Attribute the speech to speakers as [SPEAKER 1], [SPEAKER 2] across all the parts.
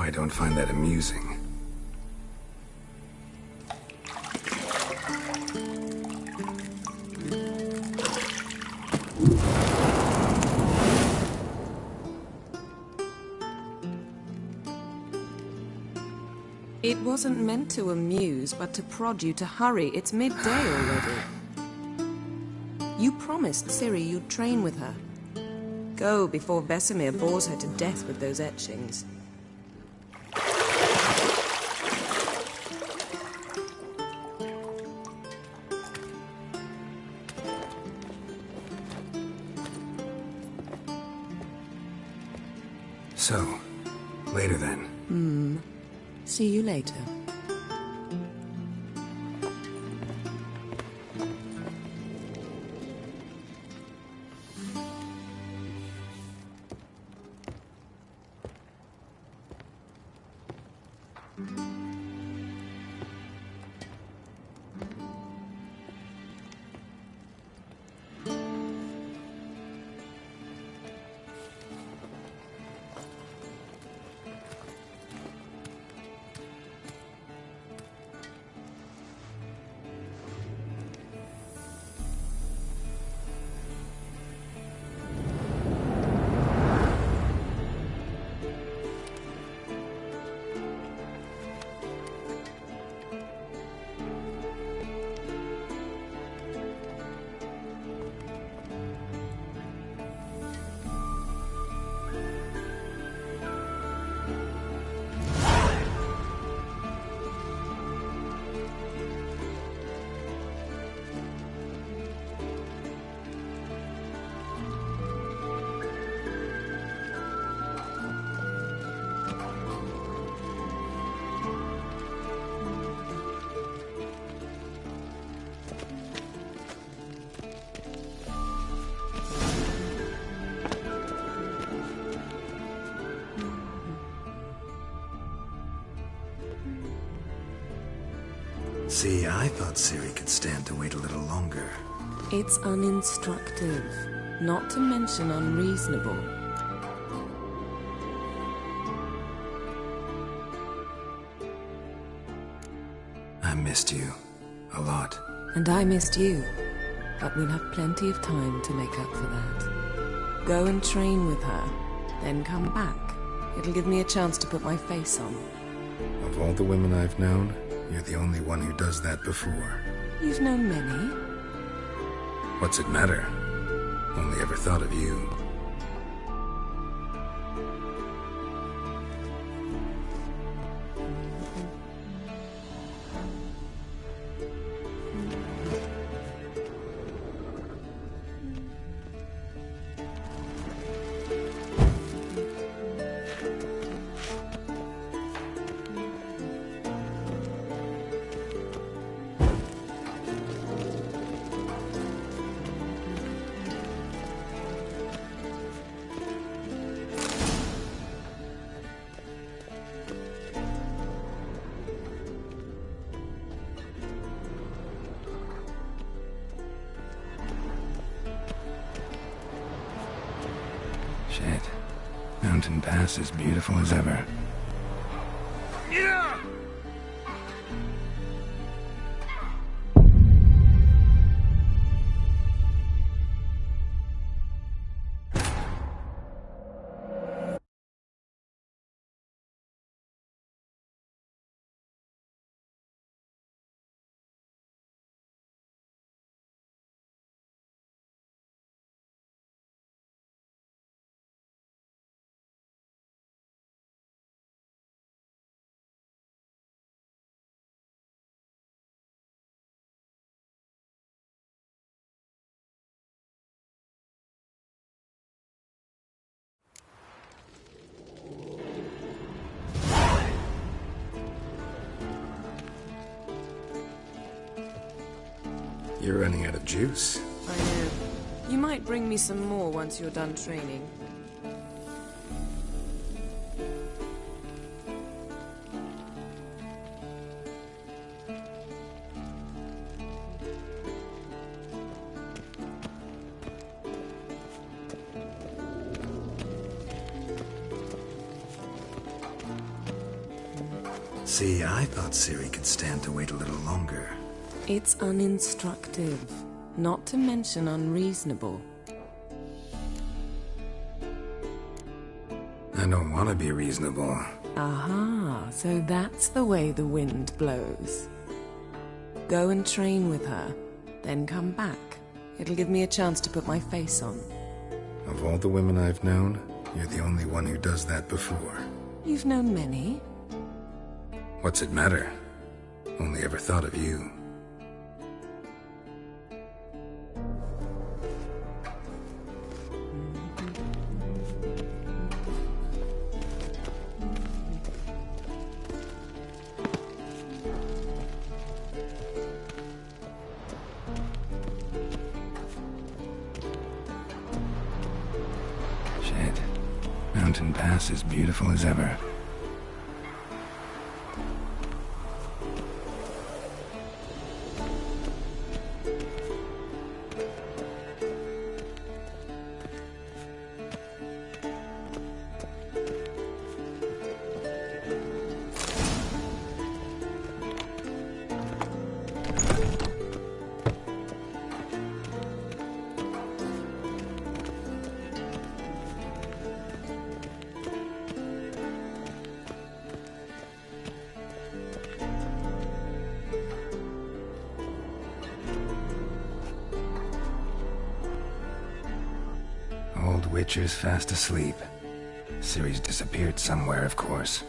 [SPEAKER 1] I don't find that amusing.
[SPEAKER 2] It wasn't meant to amuse, but to prod you to hurry. It's midday already. You promised Ciri you'd train with her. Go before Vesemir bores her to death with those etchings.
[SPEAKER 1] So, later then.
[SPEAKER 2] See you later.
[SPEAKER 1] See, I thought Ciri could stand to wait a little longer.
[SPEAKER 2] It's uninstructive, not to mention unreasonable.
[SPEAKER 1] I missed you. A lot.
[SPEAKER 2] And I missed you. But we'll have plenty of time to make up for that. Go and train with her, then come back. It'll give me a chance to put my face on.
[SPEAKER 1] Of all the women I've known, you're the only one who does that before.
[SPEAKER 2] You've known many.
[SPEAKER 1] What's it matter? Only ever thought of you. Shit. Mountain Pass is beautiful as ever. Yeah! You're running out of juice.
[SPEAKER 2] I know. You might bring me some more once you're done training.
[SPEAKER 1] See, I thought Ciri could stand to wait a little longer.
[SPEAKER 2] It's uninstructive, not to mention unreasonable.
[SPEAKER 1] I don't want to be reasonable.
[SPEAKER 2] Aha, so that's the way the wind blows. Go and train with her, then come back. It'll give me a chance to put my face on.
[SPEAKER 1] Of all the women I've known, you're the only one who does that before.
[SPEAKER 2] You've known many.
[SPEAKER 1] What's it matter? Only ever thought of you. Shit. Mountain Pass is beautiful as ever. Old Witcher's fast asleep. Ciri's disappeared somewhere, of course.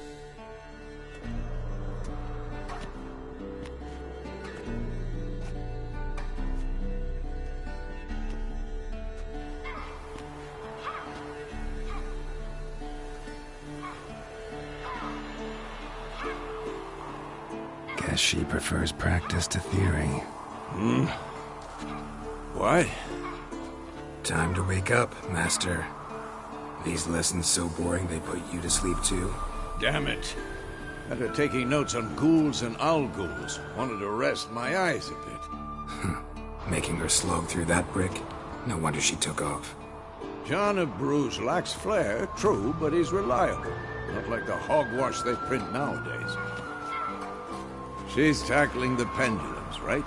[SPEAKER 1] Guess she prefers practice to theory.
[SPEAKER 3] Why?
[SPEAKER 1] Time to wake up, Master. These lessons so boring they put you to sleep too?
[SPEAKER 3] Damn it. After taking notes on ghouls and owl ghouls, wanted to rest my eyes a bit.
[SPEAKER 1] Making her slog through that brick? No wonder she took off.
[SPEAKER 3] John of Bruges lacks flair, true, but he's reliable. Not like the hogwash they print nowadays. She's tackling the pendulums, right?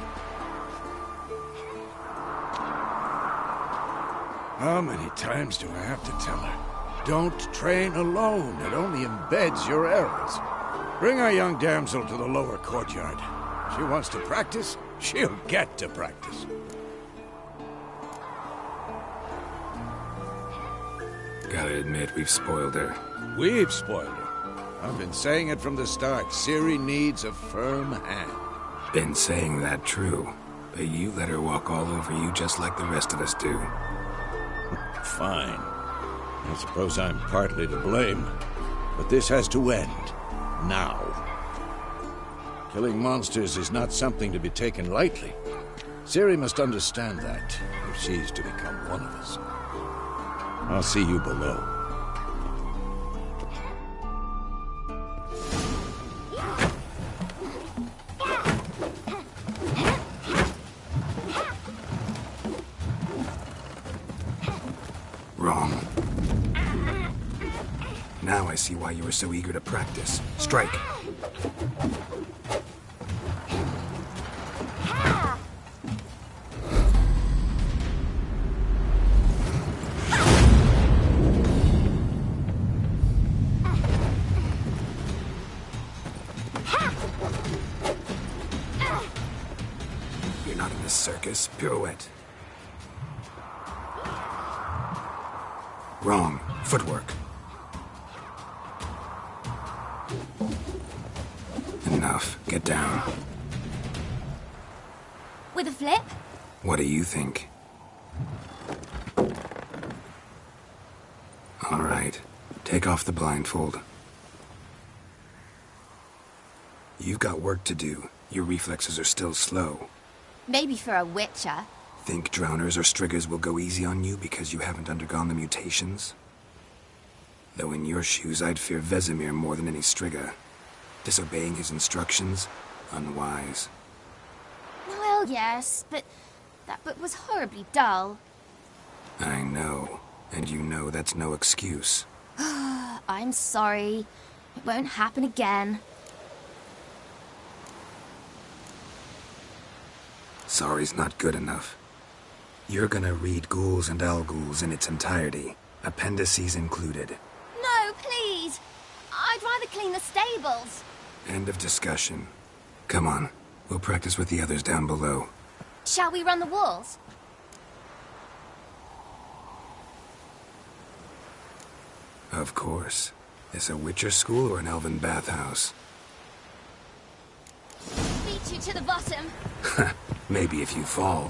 [SPEAKER 3] How many times do I have to tell her? Don't train alone. It only embeds your errors. Bring our young damsel to the lower courtyard. She wants to practice, she'll get to practice.
[SPEAKER 1] Gotta admit, we've spoiled her.
[SPEAKER 3] We've spoiled her. I've been saying it from the start. Ciri needs a firm hand.
[SPEAKER 1] Been saying that true, but you let her walk all over you just like the rest of us do.
[SPEAKER 3] Fine. I suppose I'm partly to blame. But this has to end. Now. Killing monsters is not something to be taken lightly. Ciri must understand that, if she's to become one of us. I'll see you below.
[SPEAKER 1] Wrong. Now I see why you were so eager to practice. Strike. You're not in this circus. Pirouette. Wrong. Footwork. Enough. Get down.
[SPEAKER 4] With a flip?
[SPEAKER 1] What do you think? All right. Take off the blindfold. You've got work to do. Your reflexes are still slow.
[SPEAKER 4] Maybe for a witcher.
[SPEAKER 1] Think drowners or striggers will go easy on you because you haven't undergone the mutations? Though in your shoes, I'd fear Vesemir more than any strigger. Disobeying his instructions? Unwise.
[SPEAKER 4] Well, yes, but that book was horribly dull.
[SPEAKER 1] I know. And you know that's no excuse.
[SPEAKER 4] I'm sorry. It won't happen again.
[SPEAKER 1] Sorry's not good enough. You're gonna read Ghouls and Al-Ghouls in its entirety, appendices included.
[SPEAKER 4] No, please. I'd rather clean the stables.
[SPEAKER 1] End of discussion. Come on, we'll practice with the others down below.
[SPEAKER 4] Shall we run the walls?
[SPEAKER 1] Of course. This a Witcher school or an elven bathhouse?
[SPEAKER 4] Beat you to the bottom.
[SPEAKER 1] Maybe if you fall.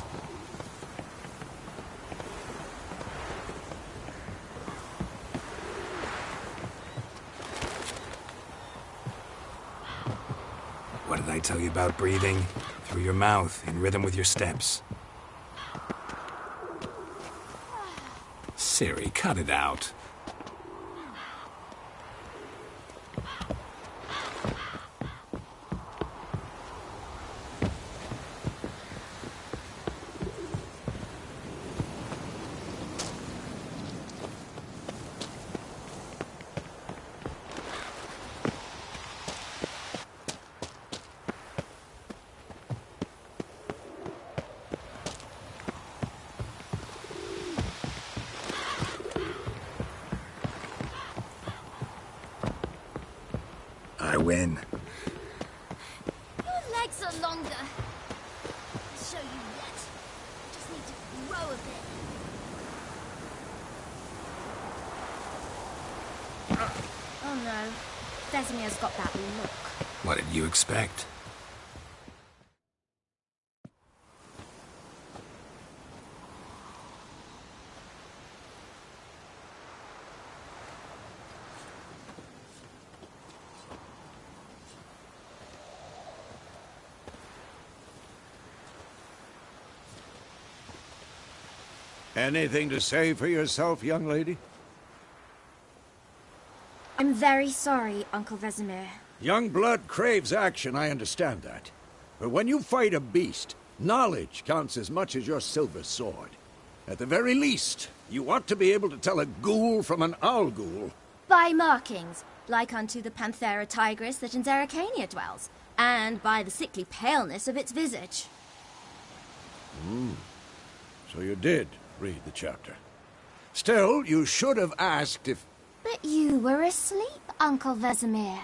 [SPEAKER 1] What did I tell you about breathing? Through your mouth, in rhythm with your steps. Ciri, cut it out. I win.
[SPEAKER 4] Your legs are longer. I'll show you yet. Just need to grow a bit. Oh no. Vesemir's got that look.
[SPEAKER 1] What did you expect?
[SPEAKER 3] Anything to say for yourself, young lady?
[SPEAKER 4] I'm very sorry, Uncle Vesemir.
[SPEAKER 3] Young blood craves action, I understand that. But when you fight a beast, knowledge counts as much as your silver sword. At the very least, you ought to be able to tell a ghoul from an owl-ghoul.
[SPEAKER 4] By markings, like unto the Panthera tigris that in Zerrikania dwells, and by the sickly paleness of its visage.
[SPEAKER 3] So you did read the chapter. Still, you should have asked if...
[SPEAKER 4] But you were asleep, Uncle Vesemir.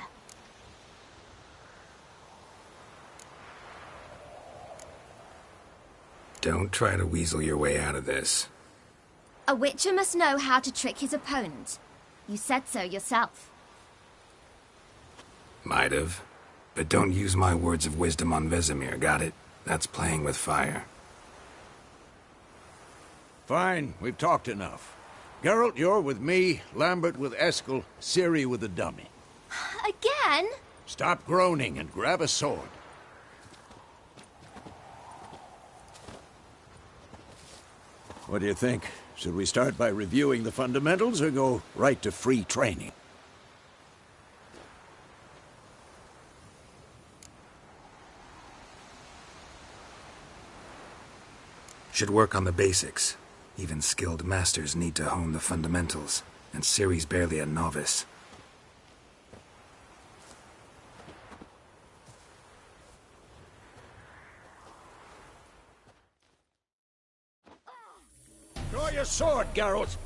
[SPEAKER 1] Don't try to weasel your way out of this.
[SPEAKER 4] A witcher must know how to trick his opponent. You said so yourself.
[SPEAKER 1] Might have. But don't use my words of wisdom on Vesemir, got it? That's playing with fire.
[SPEAKER 3] Fine, we've talked enough. Geralt, you're with me, Lambert with Eskel, Ciri with the dummy.
[SPEAKER 4] Again?
[SPEAKER 3] Stop groaning and grab a sword. What do you think? Should we start by reviewing the fundamentals or go right to free training?
[SPEAKER 1] Should work on the basics. Even skilled masters need to hone the fundamentals, and Ciri's barely a novice.
[SPEAKER 3] Draw your sword, Geralt!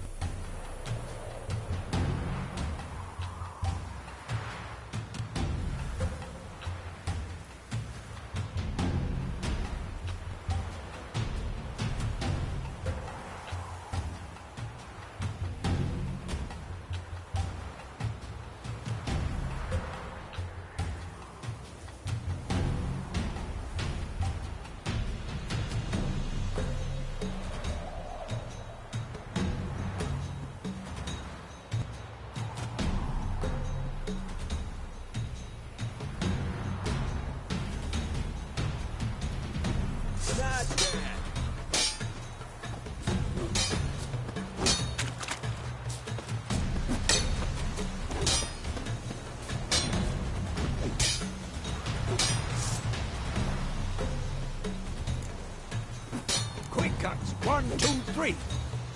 [SPEAKER 3] Quick cuts. 1, 2, 3.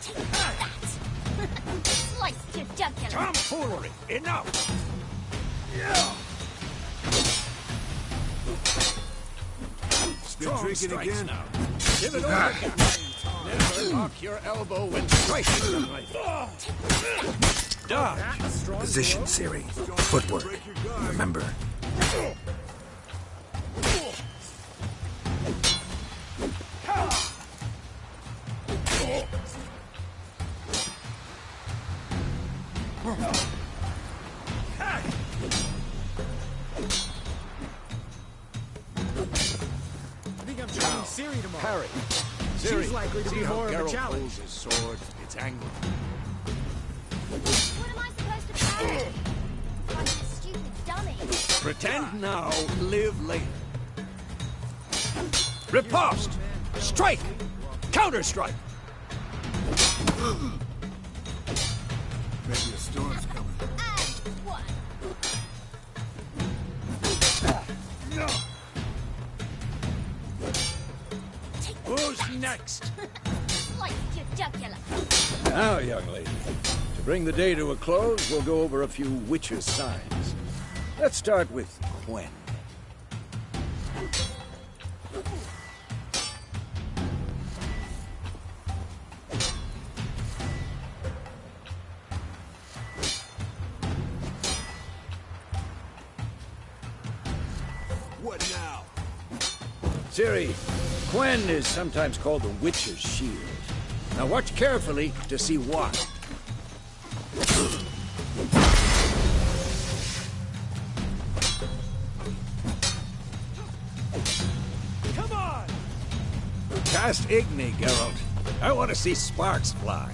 [SPEAKER 4] Take that! Sliced your jugular.
[SPEAKER 3] Tomfoolery! Enough! Strong
[SPEAKER 5] drinking
[SPEAKER 3] strikes
[SPEAKER 5] again?
[SPEAKER 3] now. Give it over, Captain. Never lock your elbow when striking the knife. Dodge.
[SPEAKER 1] Position, Siri. Footwork. Remember.
[SPEAKER 5] Siri tomorrow.
[SPEAKER 3] Parry. Siri,
[SPEAKER 5] She's likely to
[SPEAKER 3] see
[SPEAKER 5] be
[SPEAKER 3] how
[SPEAKER 5] more of a
[SPEAKER 3] Geralt
[SPEAKER 5] challenge.
[SPEAKER 3] pulls his sword. It's angled.
[SPEAKER 4] What am I supposed to parry? Like a stupid dummy.
[SPEAKER 3] Pretend now, live later. Riposte! Strike! Counter-strike!
[SPEAKER 5] Maybe a storm's coming.
[SPEAKER 4] And what?
[SPEAKER 3] Who's next?
[SPEAKER 4] Like your jugular.
[SPEAKER 3] Now, young lady, to bring the day to a close, we'll go over a few witches' signs. Let's start with Quen.
[SPEAKER 5] What now?
[SPEAKER 3] Ciri, Quen is sometimes called the Witch's Shield. Now watch carefully to see why.
[SPEAKER 5] Come on!
[SPEAKER 3] Cast Igni, Geralt. I want to see sparks fly.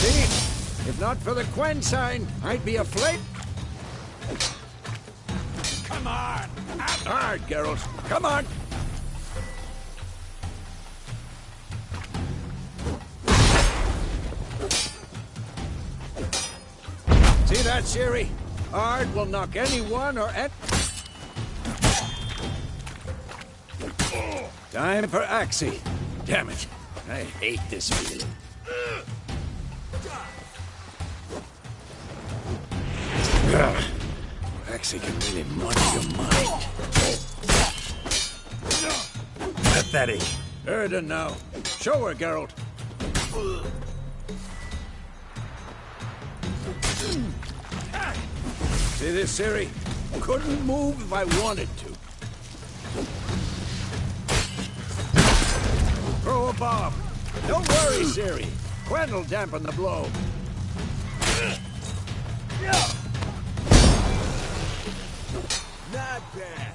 [SPEAKER 3] See? If not for the Quen sign, I'd be aflame. Come on! Act hard, Geralt. Come on! See that, Ciri? Ard will knock anyone or Time for Axie. Damn it. I hate this feeling. Ugh. Axie can really muddy your mind.
[SPEAKER 1] Pathetic.
[SPEAKER 3] Erden now. Show her, Geralt. See this, Ciri? Couldn't move if I wanted to. Throw a bomb. Don't worry, Ciri. Quen will dampen the blow.
[SPEAKER 5] Not bad.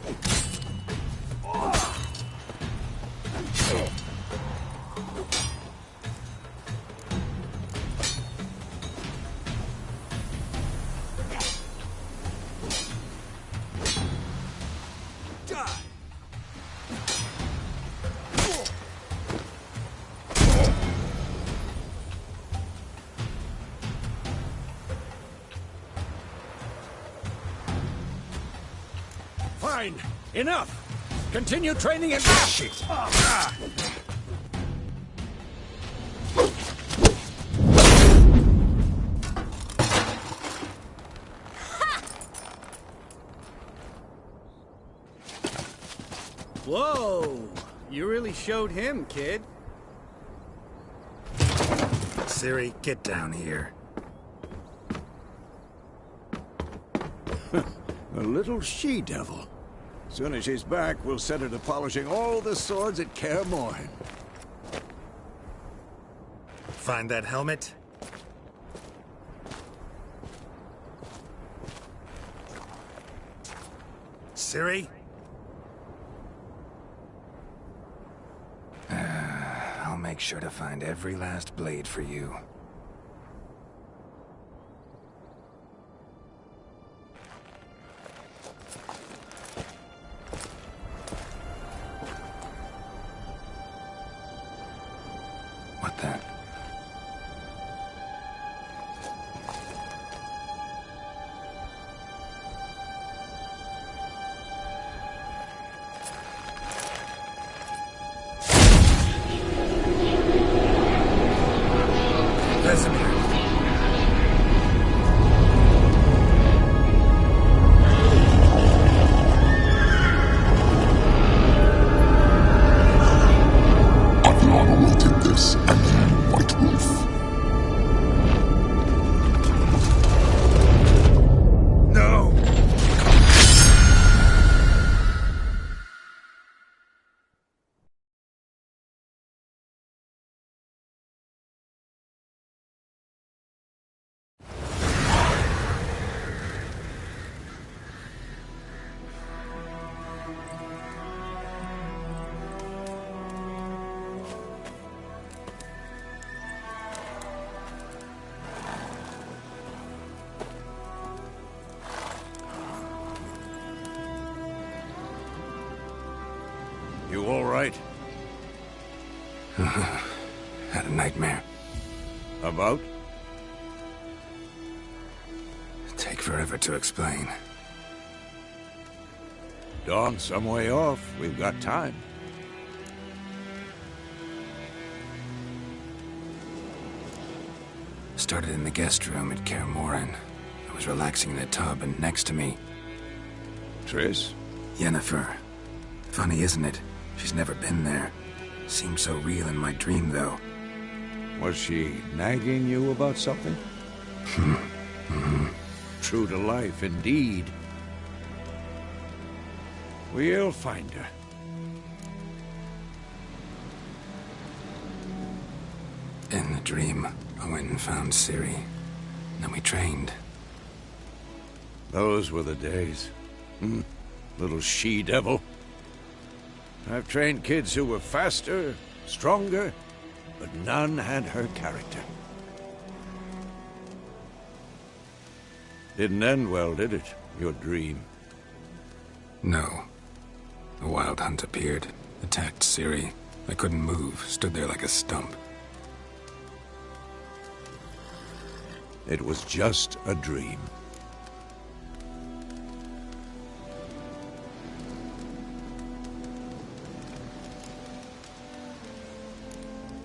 [SPEAKER 5] Die.
[SPEAKER 3] Fine. Enough. Continue training and... Ah, shit.
[SPEAKER 6] Whoa! You really showed him, kid.
[SPEAKER 1] Siri, get down here.
[SPEAKER 3] A little she-devil. Soon as she's back, we'll set her to polishing all the swords at Kaer Morhen.
[SPEAKER 1] Find that helmet? Siri? I'll make sure to find every last blade for you. What then?
[SPEAKER 3] You all right?
[SPEAKER 1] Had a nightmare.
[SPEAKER 3] About?
[SPEAKER 1] Take forever to explain.
[SPEAKER 3] Dawn's some way off. We've got time.
[SPEAKER 1] Started in the guest room at Kaer Morhen. I was relaxing in a tub, and next to me,
[SPEAKER 3] Triss?
[SPEAKER 1] Yennefer. Funny, isn't it? She's never been there. Seemed so real in my dream, though.
[SPEAKER 3] Was she nagging you about something? True to life, indeed. We'll find her.
[SPEAKER 1] In the dream, I went and found Ciri. Then we trained.
[SPEAKER 3] Those were the days. Little she-devil. I've trained kids who were faster, stronger, but none had her character. Didn't end well, did it? Your dream?
[SPEAKER 1] No. A wild hunt appeared, attacked Ciri. I couldn't move, stood there like a stump.
[SPEAKER 3] It was just a dream.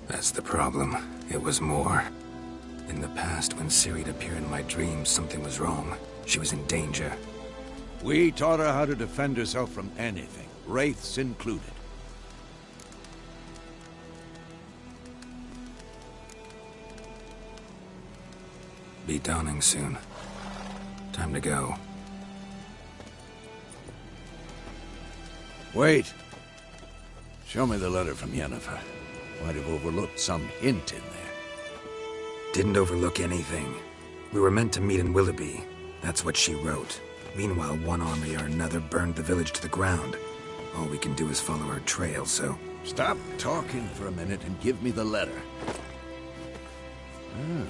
[SPEAKER 1] That's the problem. It was more. In the past, when Ciri'd appear in my dreams, something was wrong. She was in danger.
[SPEAKER 3] We taught her how to defend herself from anything, wraiths included.
[SPEAKER 1] Be dawning soon. Time to go.
[SPEAKER 3] Wait. Show me the letter from Yennefer. Might have overlooked some hint in there.
[SPEAKER 1] Didn't overlook anything. We were meant to meet in Willoughby. That's what she wrote. Meanwhile, one army or another burned the village to the ground. All we can do is follow her trail, so...
[SPEAKER 3] Stop talking for a minute and give me the letter. Oh,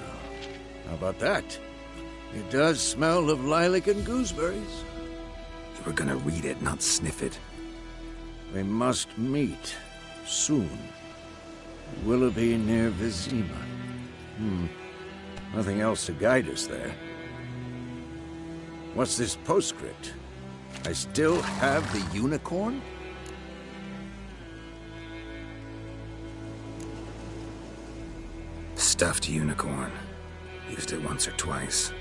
[SPEAKER 3] how about that? It does smell of lilac and gooseberries.
[SPEAKER 1] You were gonna read it, not sniff it.
[SPEAKER 3] We must meet. Soon. Willoughby near Vizima. Nothing else to guide us there. What's this postscript? I still have the unicorn?
[SPEAKER 1] Stuffed unicorn. Used it once or twice.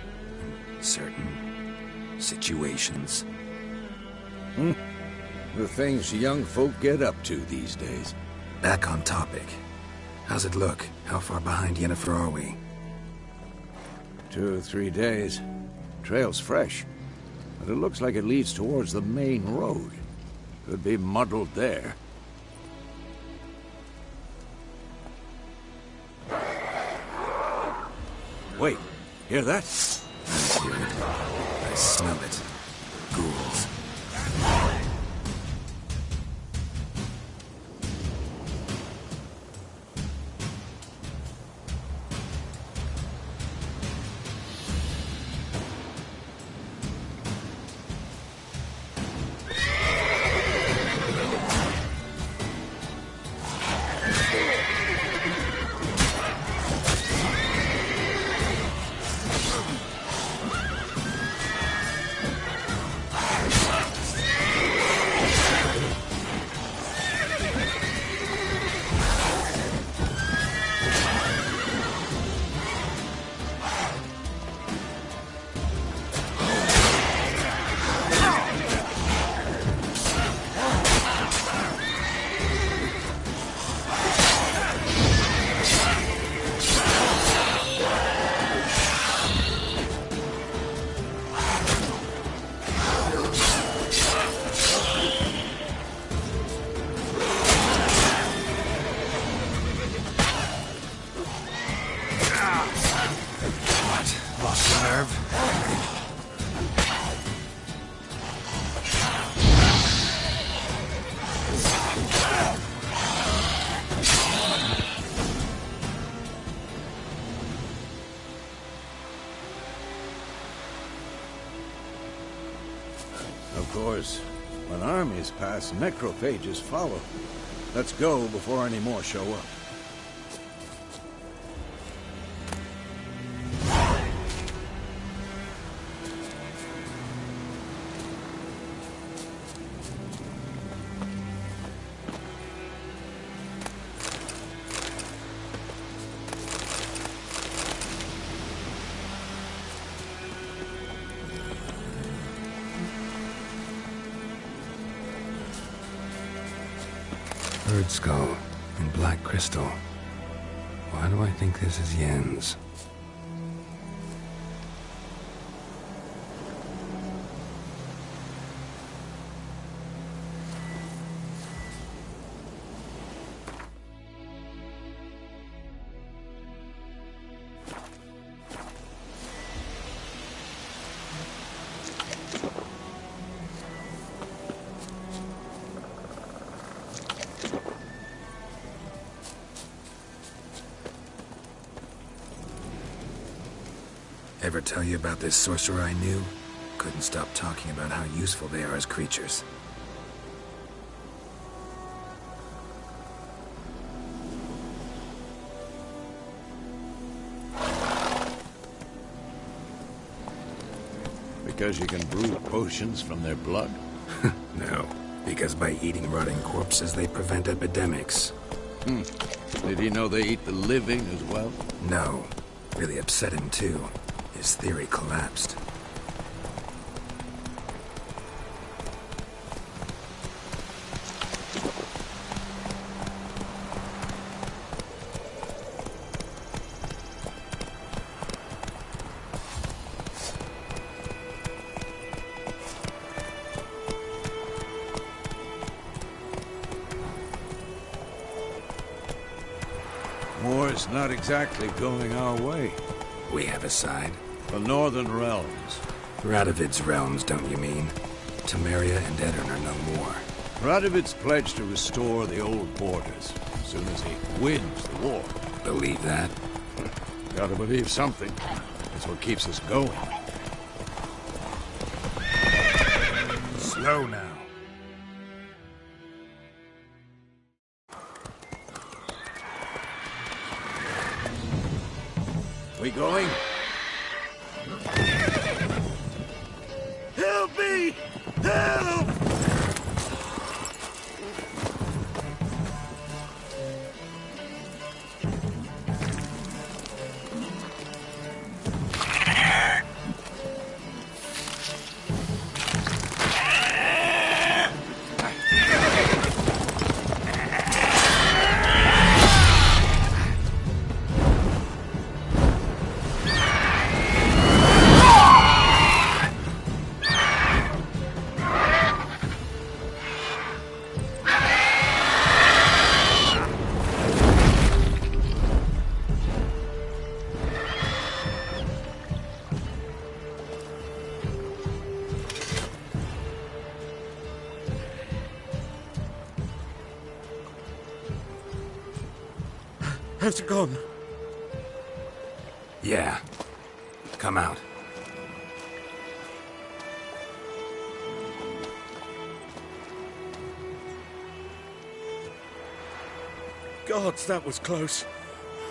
[SPEAKER 1] In certain situations.
[SPEAKER 3] The things young folk get up to these days.
[SPEAKER 1] Back on topic. How's it look? How far behind Yennefer are we?
[SPEAKER 3] 2 or 3 days. Trail's fresh. But it looks like it leads towards the main road. Could be muddled there. Wait, hear that?
[SPEAKER 1] I hear it. I smell it. Ghouls.
[SPEAKER 3] When armies pass, necrophages follow. Let's go before any more show up.
[SPEAKER 1] Bird skull and black crystal. Why do I think this is Yen's? Ever tell you about this sorcerer I knew? Couldn't stop talking about how useful they are as creatures.
[SPEAKER 3] Because you can brew potions from their blood?
[SPEAKER 1] No, because by eating rotting corpses they prevent epidemics.
[SPEAKER 3] Did he know they eat the living as well?
[SPEAKER 1] No. Really upset him too. His theory collapsed.
[SPEAKER 3] War's not exactly going our way.
[SPEAKER 1] We have a side.
[SPEAKER 3] The Northern Realms.
[SPEAKER 1] Radovid's realms, don't you mean? Temeria and Edirn are no more.
[SPEAKER 3] Radovid's pledged to restore the old borders as soon as he wins the war.
[SPEAKER 1] Believe that?
[SPEAKER 3] Gotta believe something. That's what keeps us going.
[SPEAKER 1] Slow now.
[SPEAKER 3] We going? Help me! Help!
[SPEAKER 5] Has it gone?
[SPEAKER 1] Yeah. Come out.
[SPEAKER 5] Gods, that was close.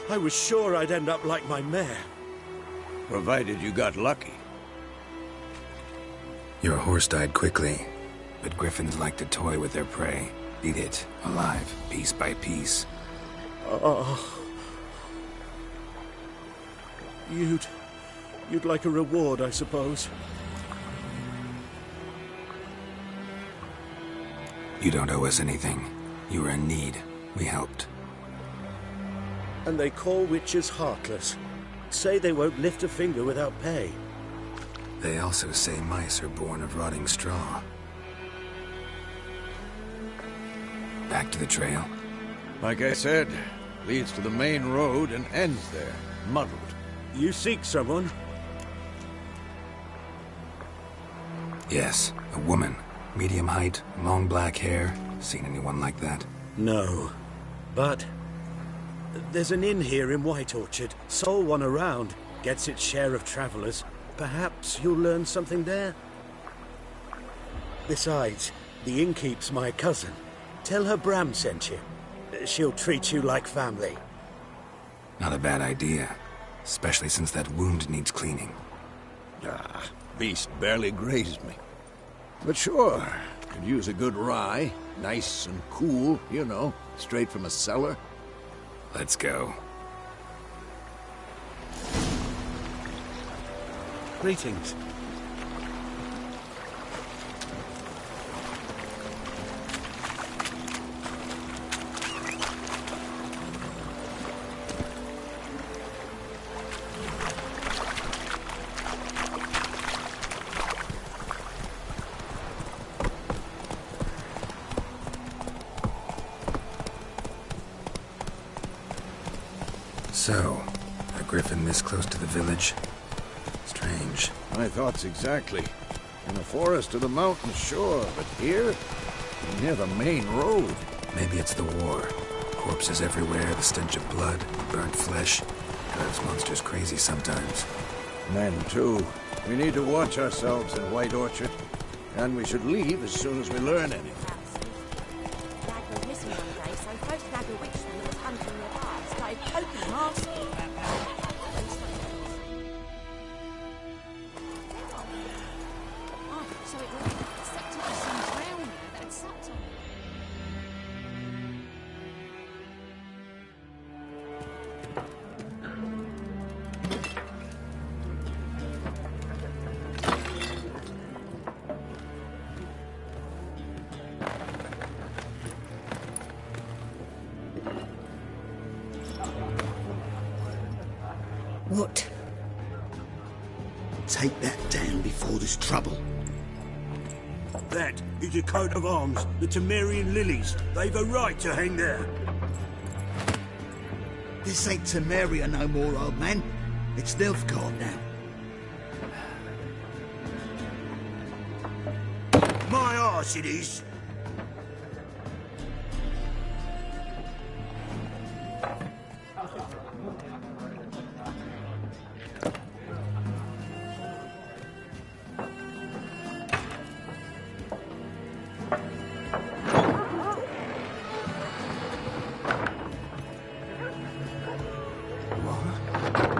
[SPEAKER 5] I was sure I'd end up like my mare.
[SPEAKER 3] Provided you got lucky.
[SPEAKER 1] Your horse died quickly, but griffins like to toy with their prey. Eat it, alive, piece by piece.
[SPEAKER 5] Oh. You'd like a reward, I suppose.
[SPEAKER 1] You don't owe us anything. You were in need. We helped.
[SPEAKER 5] And they call witches heartless. Say they won't lift a finger without pay.
[SPEAKER 1] They also say mice are born of rotting straw. Back to the trail?
[SPEAKER 3] Like I said, leads to the main road and ends there, muddled.
[SPEAKER 5] You seek someone?
[SPEAKER 1] Yes, a woman. Medium height, long black hair. Seen anyone like that?
[SPEAKER 5] No. But there's an inn here in White Orchard. Sole one around. Gets its share of travelers. Perhaps you'll learn something there? Besides, The innkeep's my cousin. Tell her Bram sent you. She'll treat you like family.
[SPEAKER 1] Not a bad idea. Especially since that wound needs cleaning.
[SPEAKER 3] Ah, beast barely grazed me. But sure, could use a good rye. Nice and cool, you know, straight from a cellar.
[SPEAKER 1] Let's go.
[SPEAKER 5] Greetings.
[SPEAKER 1] So, a griffin this close to the village? Strange.
[SPEAKER 3] My thoughts exactly. In the forest or the mountains, sure, but here? Near the main road.
[SPEAKER 1] Maybe it's the war. Corpses everywhere, the stench of blood, burnt flesh. Drives monsters crazy sometimes.
[SPEAKER 3] Men, too. We need to watch ourselves in White Orchard. And we should leave as soon as we learn anything.
[SPEAKER 7] Dad was missing one day, so first Dad the witch when he was hunting the bars started poking Marcy. Oh, so it was septicus brown there that had sucked on it.
[SPEAKER 2] What?
[SPEAKER 8] Take that down before there's trouble.
[SPEAKER 5] That is a coat of arms, the Temerian lilies. They've a right to hang there.
[SPEAKER 8] This ain't Temeria no more, old man. It's Nilfgaard now.
[SPEAKER 5] My arse it is.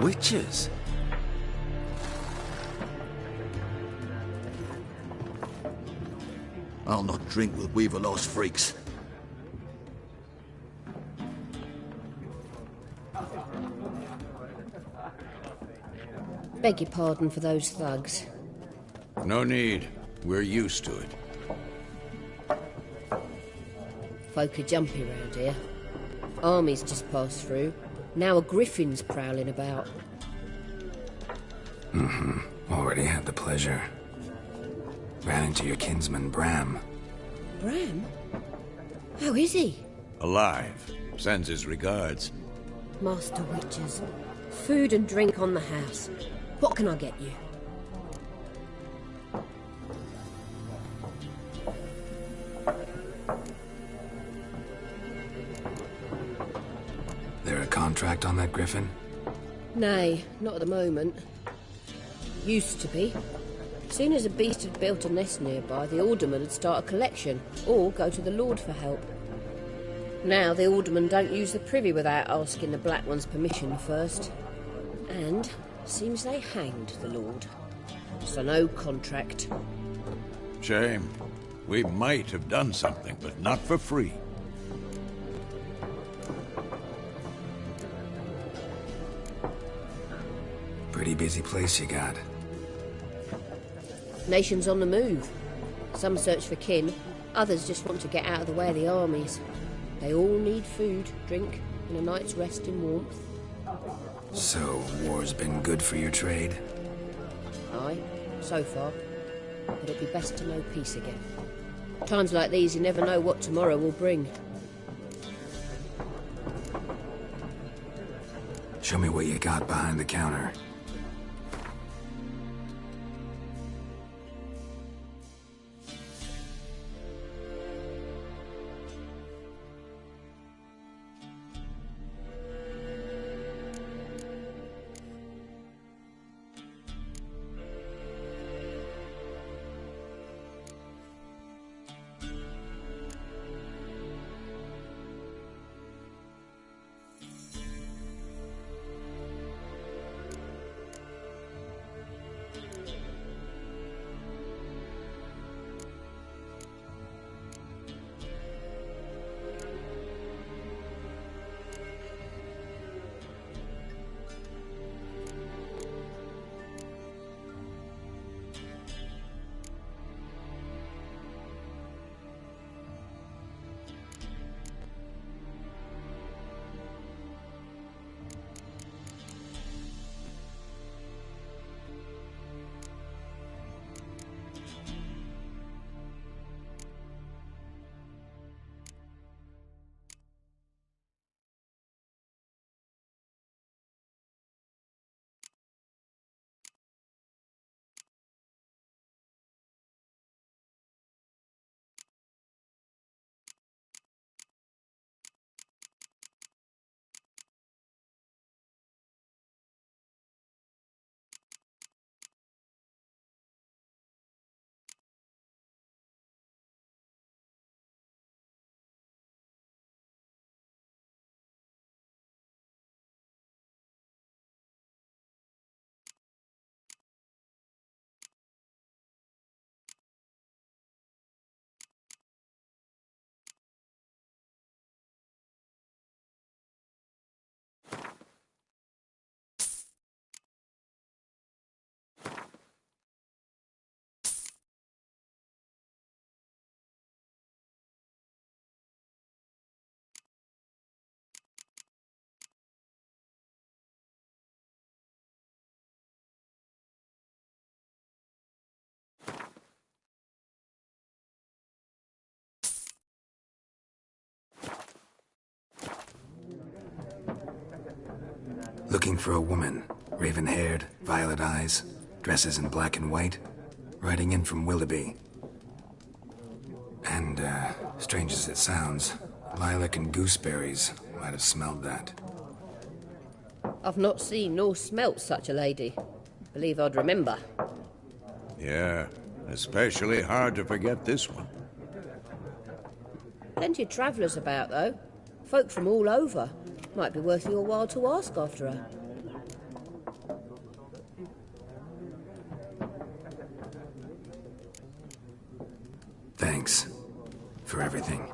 [SPEAKER 1] Witches?
[SPEAKER 8] I'll not drink with Weaverlost freaks.
[SPEAKER 9] Beg your pardon for those thugs.
[SPEAKER 3] No need. We're used to it.
[SPEAKER 9] Folk are jumpy round here. Armies just passed through. Now a griffin's prowling about.
[SPEAKER 1] Already had the pleasure. Ran into your kinsman, Bram.
[SPEAKER 9] Bram? How is he?
[SPEAKER 3] Alive. Sends his regards.
[SPEAKER 9] Master Witches. Food and drink on the house. What can I get you?
[SPEAKER 1] There a contract on that griffin?
[SPEAKER 9] Nay, not at the moment. Used to be. Soon as a beast had built a nest nearby, the alderman would start a collection, or go to the Lord for help. Now the aldermen don't use the privy without asking the Black One's permission first. And seems they hanged the Lord. So no contract.
[SPEAKER 3] Shame. We might have done something, but not for free.
[SPEAKER 1] Pretty busy place you got.
[SPEAKER 9] Nations on the move. Some search for kin, others just want to get out of the way of the armies. They all need food, drink, and a night's rest in warmth.
[SPEAKER 1] So, war's been good for your trade?
[SPEAKER 9] Aye, so far. But it'd be best to know peace again. Times like these, you never know what tomorrow will bring.
[SPEAKER 1] Show me what you got behind the counter. Looking for a woman. Raven-haired, violet eyes, dresses in black and white. Riding in from Willoughby. And, strange as it sounds, lilac and gooseberries might have smelled that.
[SPEAKER 9] I've not seen nor smelt such a lady. Believe I'd remember.
[SPEAKER 3] Yeah, especially hard to forget this one.
[SPEAKER 9] Plenty of travellers about, though. Folk from all over. Might be worth your while to ask after her.
[SPEAKER 1] Thanks for everything.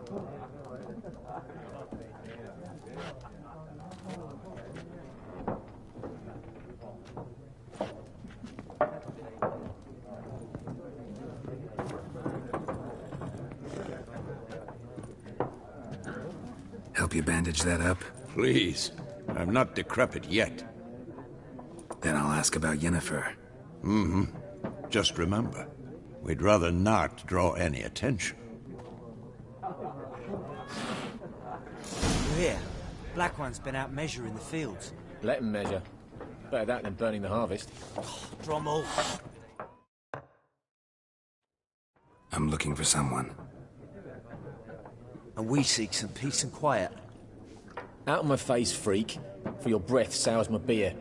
[SPEAKER 1] Help you bandage that up?
[SPEAKER 3] Please. I'm not decrepit yet.
[SPEAKER 1] Then I'll ask about Yennefer.
[SPEAKER 3] Mm-hmm. Just remember, we'd rather not draw any attention.
[SPEAKER 10] We're here. Black One's been out measuring the fields.
[SPEAKER 11] Let him measure. Better that than burning the harvest.
[SPEAKER 10] Drommel.
[SPEAKER 1] I'm looking for someone.
[SPEAKER 10] And we seek some peace and quiet.
[SPEAKER 11] Out of my face, freak. For your breath sours my beer.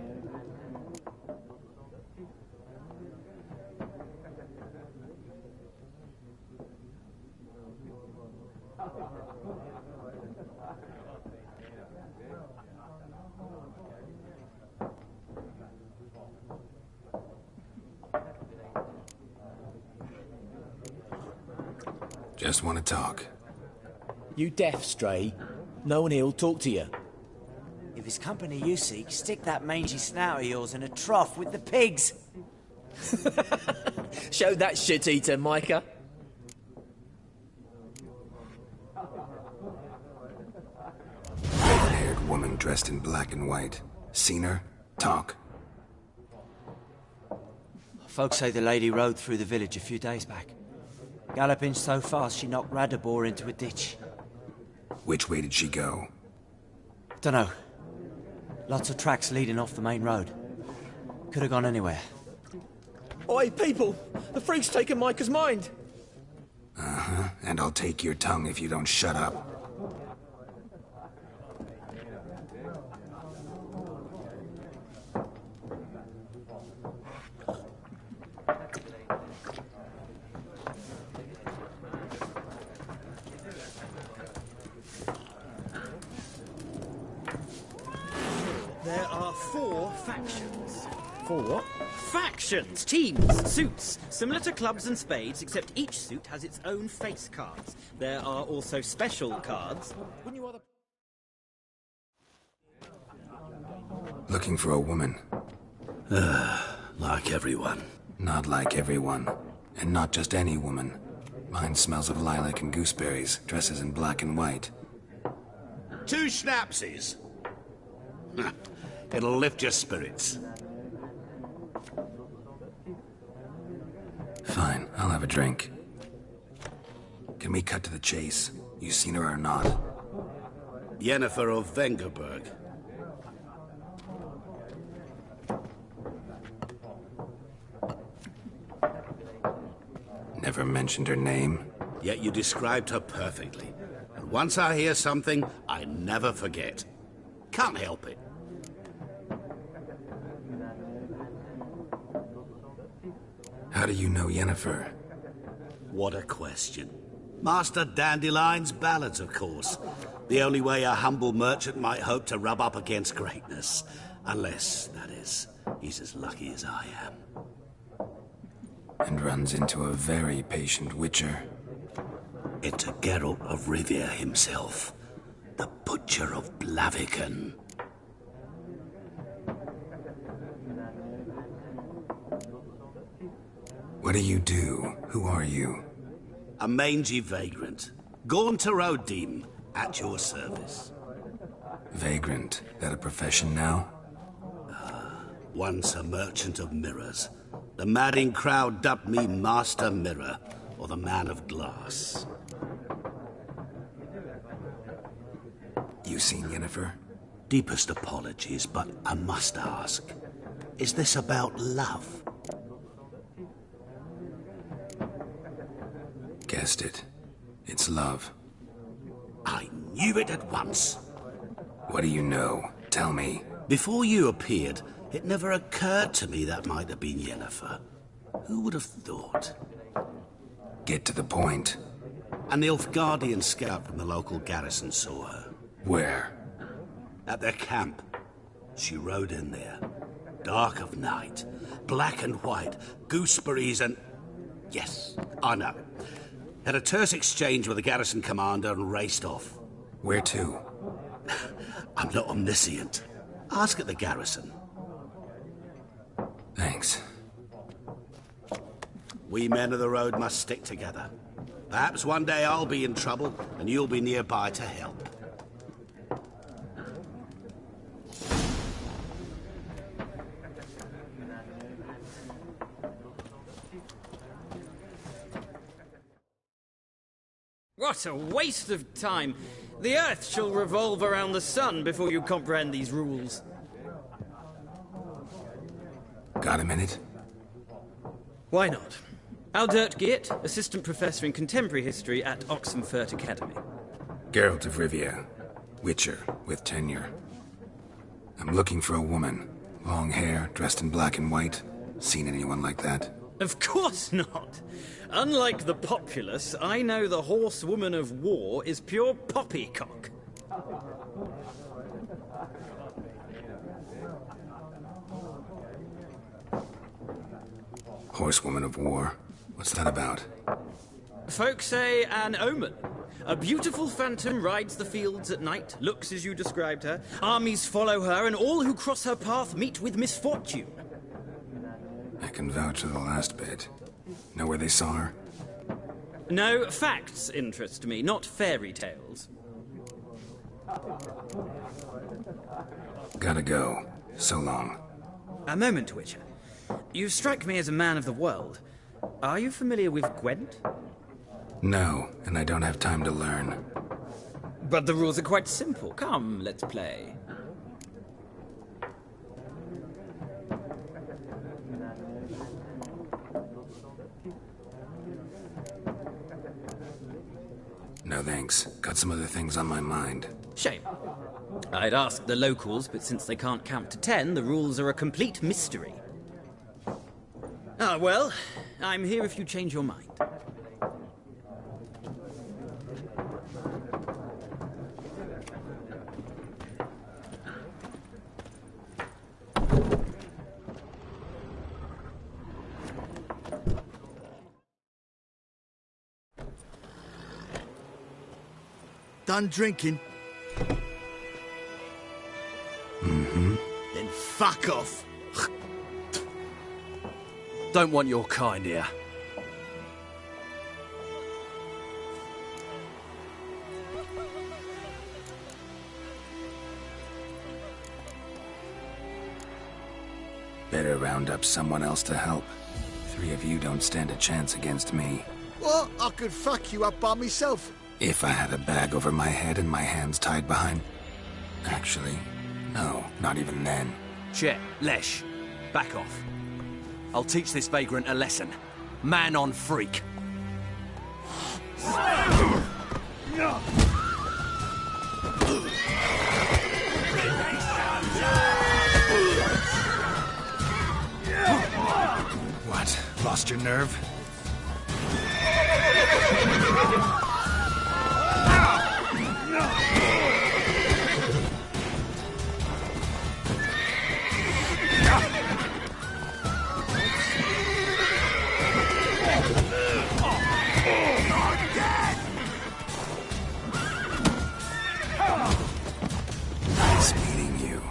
[SPEAKER 1] Just want to talk.
[SPEAKER 11] You deaf, Stray? No one here'll talk to you.
[SPEAKER 10] If it's company you seek, stick that mangy snout of yours in a trough with the pigs.
[SPEAKER 11] Show that shit-eater, Micah.
[SPEAKER 1] Red-haired woman dressed in black and white. Seen her? Talk.
[SPEAKER 10] Folks say the lady rode through the village a few days back. Galloping so fast she knocked Radabor into a ditch.
[SPEAKER 1] Which way did she go?
[SPEAKER 10] Dunno. Lots of tracks leading off the main road. Could have gone anywhere.
[SPEAKER 11] Oi, people! The freak's taken Micah's mind!
[SPEAKER 1] Uh-huh. And I'll take your tongue if you don't shut up.
[SPEAKER 6] There are 4 factions.
[SPEAKER 11] 4 what?
[SPEAKER 6] Factions! Teams! Suits! Similar to clubs and spades, except each suit has its own face cards. There are also special cards. Wouldn't you rather...
[SPEAKER 1] Looking for a woman.
[SPEAKER 5] Like everyone.
[SPEAKER 1] Not like everyone. And not just any woman. Mine smells of lilac and gooseberries, dresses in black and white.
[SPEAKER 8] 2 schnapsies. It'll lift your spirits.
[SPEAKER 1] Fine, I'll have a drink. Can we cut to the chase? You seen her or not?
[SPEAKER 8] Yennefer of Vengerberg.
[SPEAKER 1] Never mentioned her name.
[SPEAKER 8] Yet you described her perfectly. And once I hear something, I never forget. Can't help it.
[SPEAKER 1] How do you know Yennefer?
[SPEAKER 8] What a question. Master Dandelion's ballads, of course. The only way a humble merchant might hope to rub up against greatness. Unless, that is, he's as lucky as I am.
[SPEAKER 1] And runs into a very patient witcher.
[SPEAKER 8] Into Geralt of Rivia himself. The Butcher of Blaviken.
[SPEAKER 1] What do you do? Who are you?
[SPEAKER 8] A mangy vagrant. Gaunter Odim, at your service.
[SPEAKER 1] Vagrant. That a profession now?
[SPEAKER 8] Once a merchant of mirrors. The madding crowd dubbed me Master Mirror, or the Man of Glass.
[SPEAKER 1] You seen Yennefer?
[SPEAKER 8] Deepest apologies, but I must ask. Is this about love?
[SPEAKER 1] Guessed it. It's love.
[SPEAKER 8] I knew it at once.
[SPEAKER 1] What do you know? Tell me.
[SPEAKER 8] Before you appeared, it never occurred to me that might have been Yennefer. Who would have thought?
[SPEAKER 1] Get to the point.
[SPEAKER 8] An Nilfgaardian scout from the local garrison saw her.
[SPEAKER 1] Where?
[SPEAKER 8] At their camp. She rode in there. Dark of night. Black and white. Gooseberries and... Yes, I know. Had a terse exchange with the garrison commander and raced off.
[SPEAKER 1] Where to?
[SPEAKER 8] I'm not omniscient. Ask at the garrison.
[SPEAKER 1] Thanks.
[SPEAKER 8] We men of the road must stick together. Perhaps one day I'll be in trouble and you'll be nearby to help.
[SPEAKER 6] What a waste of time! The Earth shall revolve around the sun before you comprehend these rules.
[SPEAKER 1] Got a minute?
[SPEAKER 6] Why not? Aldert Geert, Assistant Professor in Contemporary History at Oxenfurt Academy.
[SPEAKER 1] Geralt of Rivia. Witcher, with tenure. I'm looking for a woman. Long hair, dressed in black and white. Seen anyone like that?
[SPEAKER 6] Of course not! Unlike the populace, I know the horsewoman of war is pure poppycock.
[SPEAKER 1] Horsewoman of war? What's that about?
[SPEAKER 6] Folk say an omen. A beautiful phantom rides the fields at night, looks as you described her. Armies follow her, and all who cross her path meet with misfortune.
[SPEAKER 1] I can vouch for the last bit. Know where they saw her?
[SPEAKER 6] No, facts interest me, not fairy tales.
[SPEAKER 1] Gotta go. So long.
[SPEAKER 6] A moment, Witcher. You strike me as a man of the world. Are you familiar with Gwent?
[SPEAKER 1] No, and I don't have time to learn.
[SPEAKER 6] But the rules are quite simple. Come, let's play.
[SPEAKER 1] No thanks. Got some other things on my mind.
[SPEAKER 6] Shame. I'd ask the locals, but since they can't count to 10, the rules are a complete mystery. Ah, well, I'm here if you change your mind.
[SPEAKER 12] Done drinking?
[SPEAKER 1] Mm-hmm.
[SPEAKER 12] Then fuck off.
[SPEAKER 11] Don't want your kind here.
[SPEAKER 1] Better round up someone else to help. 3 of you don't stand a chance against me.
[SPEAKER 12] What? I could fuck you up by myself.
[SPEAKER 1] If I had a bag over my head and my hands tied behind... Actually, no, not even then.
[SPEAKER 11] Chet, Lesh, back off. I'll teach this vagrant a lesson. Man on freak.
[SPEAKER 1] What? Lost your nerve? Nice meeting you.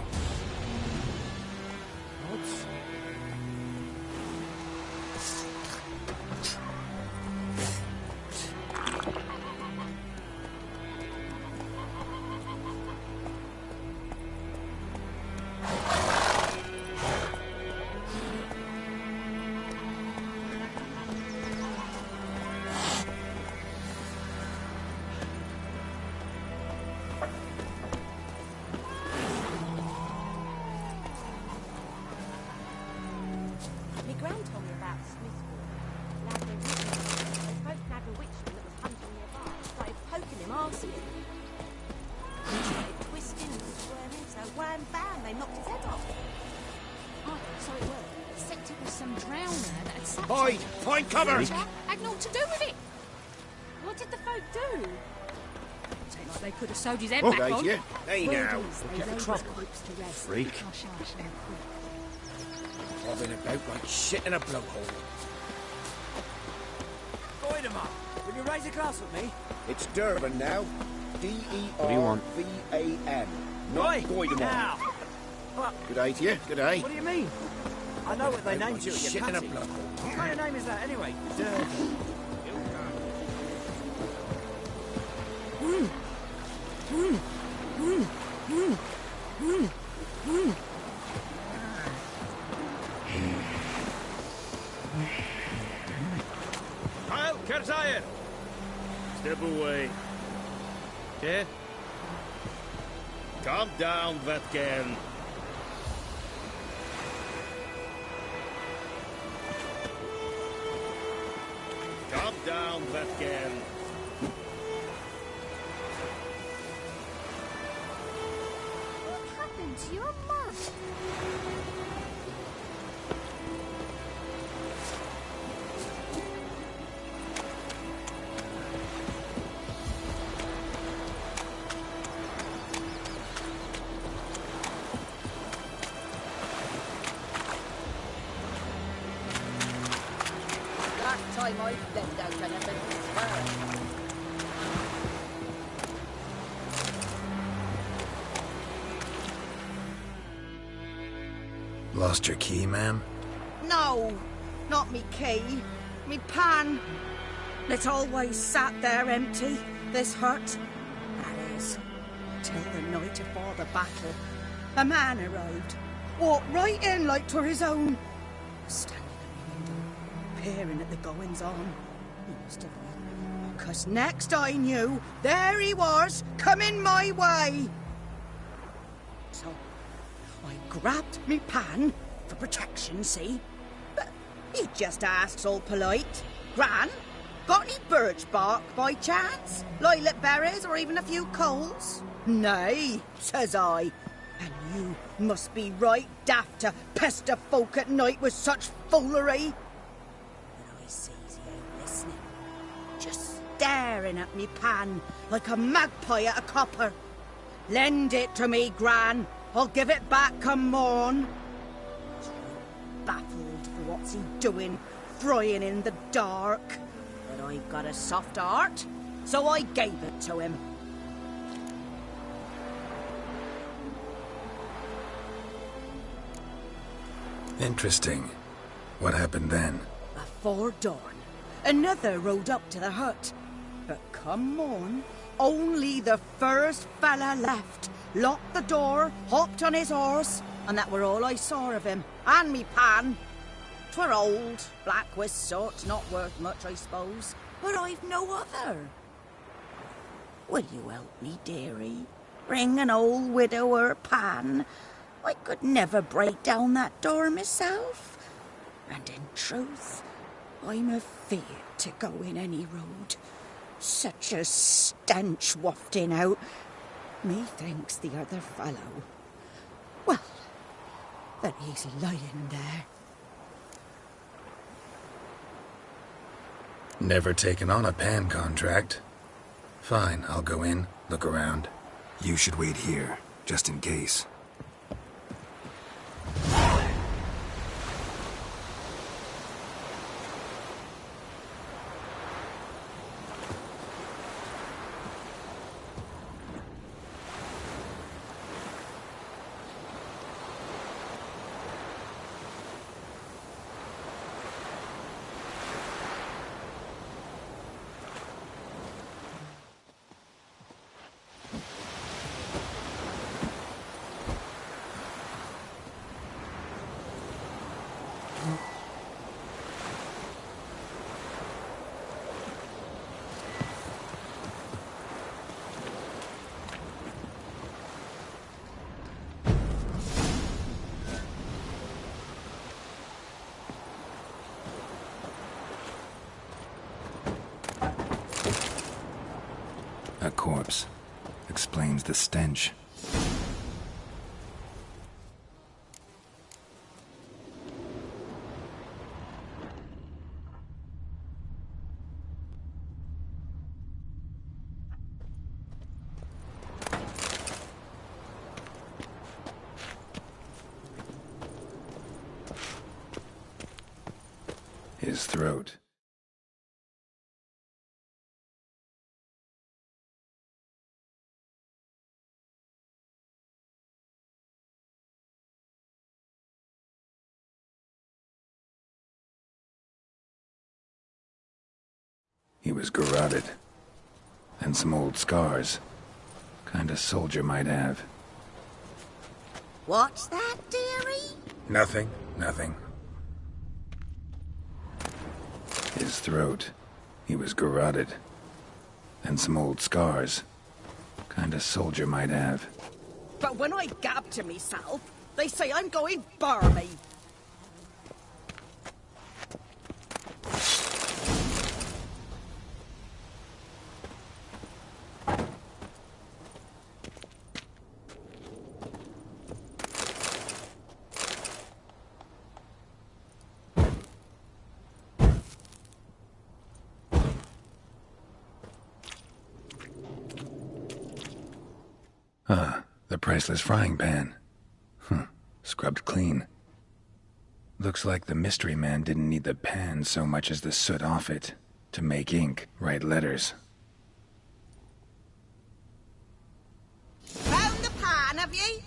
[SPEAKER 7] they knocked his head off. Oh, so it was. Except it was some drowner that had sat...
[SPEAKER 3] Hide! Find cover!
[SPEAKER 7] Had naught to do with it. What did the folk do? Take like they could have sewed his head back on.
[SPEAKER 3] Hey now!
[SPEAKER 7] They laid
[SPEAKER 3] trouble.
[SPEAKER 7] the corpse to rest.
[SPEAKER 3] Freak. Bobbing about like shit in a blowhole.
[SPEAKER 10] Goidemar, will you raise a glass with me?
[SPEAKER 3] It's Durban now. D-E-R-V-A-N. Not Goidemar.
[SPEAKER 10] Now! What?
[SPEAKER 3] Good day to you. Good day.
[SPEAKER 10] What do you mean? I know what they named you at your
[SPEAKER 3] Shit in a
[SPEAKER 10] patty.
[SPEAKER 3] blowhole.
[SPEAKER 10] What kind of name is that anyway? Durban.
[SPEAKER 6] Kyle, Kerzayer! Step away. Yeah? Calm down, Vatcan. Calm down, Vatcan.
[SPEAKER 4] What happened to your mum?
[SPEAKER 9] Last time I left out anything was her.
[SPEAKER 1] Lost your key, ma'am?
[SPEAKER 13] No, not me key. Me pan. It always sat there empty, this hut. That is, till the night afore the battle. A man arrived, walked right in like 'twere his own. Standing at the window, peering at the goings-on. He must have known, 'cause next I knew, there he was, coming my way. So I grabbed me pan for protection, see? But he just asks all polite, Gran, got any birch bark by chance? Lilac berries or even a few coals? Nay, says I. And you must be right daft to pester folk at night with such foolery. But I sees he ain't listening, just staring at me pan like a magpie at a copper. Lend it to me, Gran. I'll give it back come morn. Baffled for what's he doing, frying in the dark. But I've got a soft heart, so I gave it to him.
[SPEAKER 1] Interesting. What happened then?
[SPEAKER 13] Before dawn, another rode up to the hut. But come morn, only the first fella left. Locked the door, hopped on his horse, and that were all I saw of him. And me pan. 'Twere old, black with soot, not worth much, I suppose. But I've no other. Will you help me, dearie? Bring an old widower pan. I could never break down that door myself. And in truth, I'm afeard to go in any road. Such a stench wafting out. Methinks the other fellow. Well, that he's lying there.
[SPEAKER 1] Never taken on a pan contract. Fine, I'll go in, look around. You should wait here, just in case. A corpse. Explains the stench. His throat. He was garroted. And some old scars. Kind of soldier might have.
[SPEAKER 13] What's that, dearie?
[SPEAKER 1] Nothing. His throat. He was garroted. And some old scars. Kind of soldier might have.
[SPEAKER 13] But when I gab to myself, they say I'm going barmy.
[SPEAKER 1] The priceless frying pan. Scrubbed clean. Looks like the mystery man didn't need the pan so much as the soot off it to make ink, write letters.
[SPEAKER 13] Found the pan, have ye?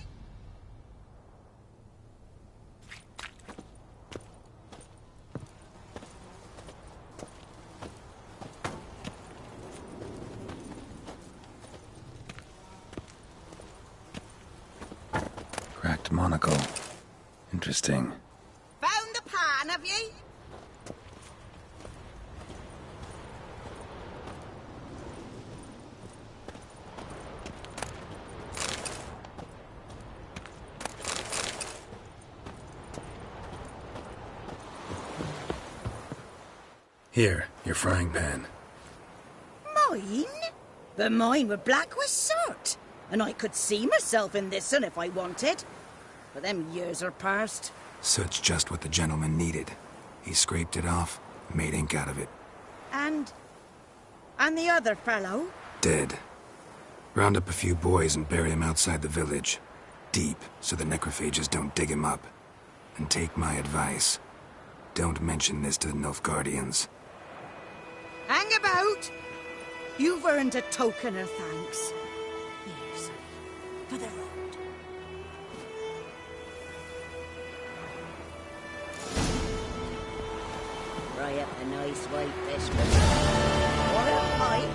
[SPEAKER 1] Cracked monocle. Interesting.
[SPEAKER 13] Found the pan, have ye?
[SPEAKER 1] Here, your frying pan.
[SPEAKER 13] Mine? But mine were black with soot. And I could see myself in this one if I wanted. But them years are past.
[SPEAKER 1] Soot's just what the gentleman needed. He scraped it off, made ink out of it.
[SPEAKER 13] And the other fellow?
[SPEAKER 1] Dead. Round up a few boys and bury him outside the village. Deep, so the necrophages don't dig him up. And take my advice. Don't mention this to the Nilfgaardians.
[SPEAKER 13] Hang about! You've earned a token of thanks. Here's for the road. Fry up a nice white biscuit. Or a pie.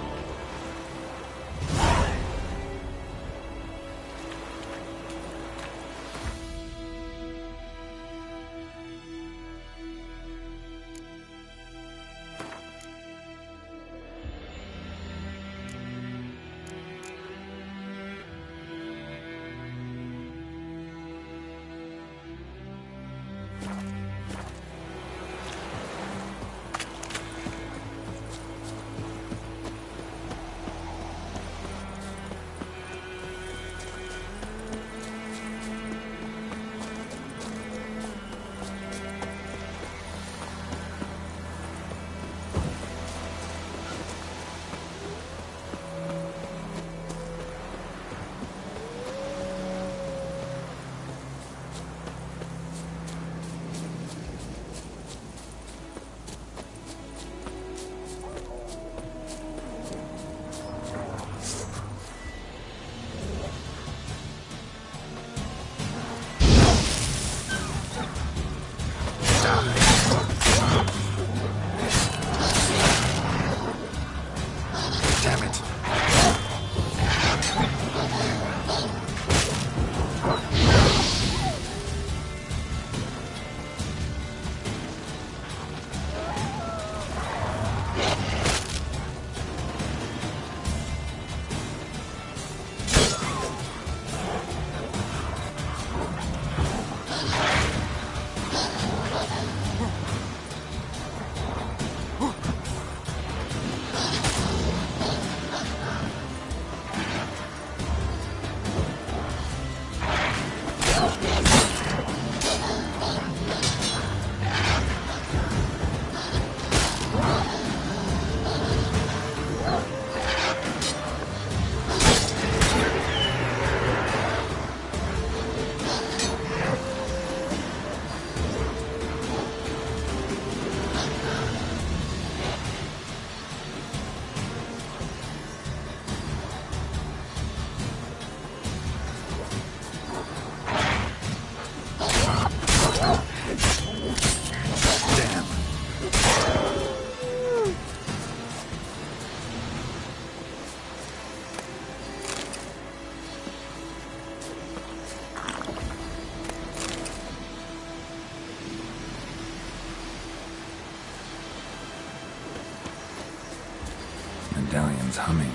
[SPEAKER 1] sounds humming.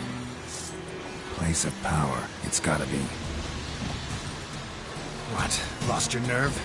[SPEAKER 1] Place of power, it's gotta be. What? Lost your nerve?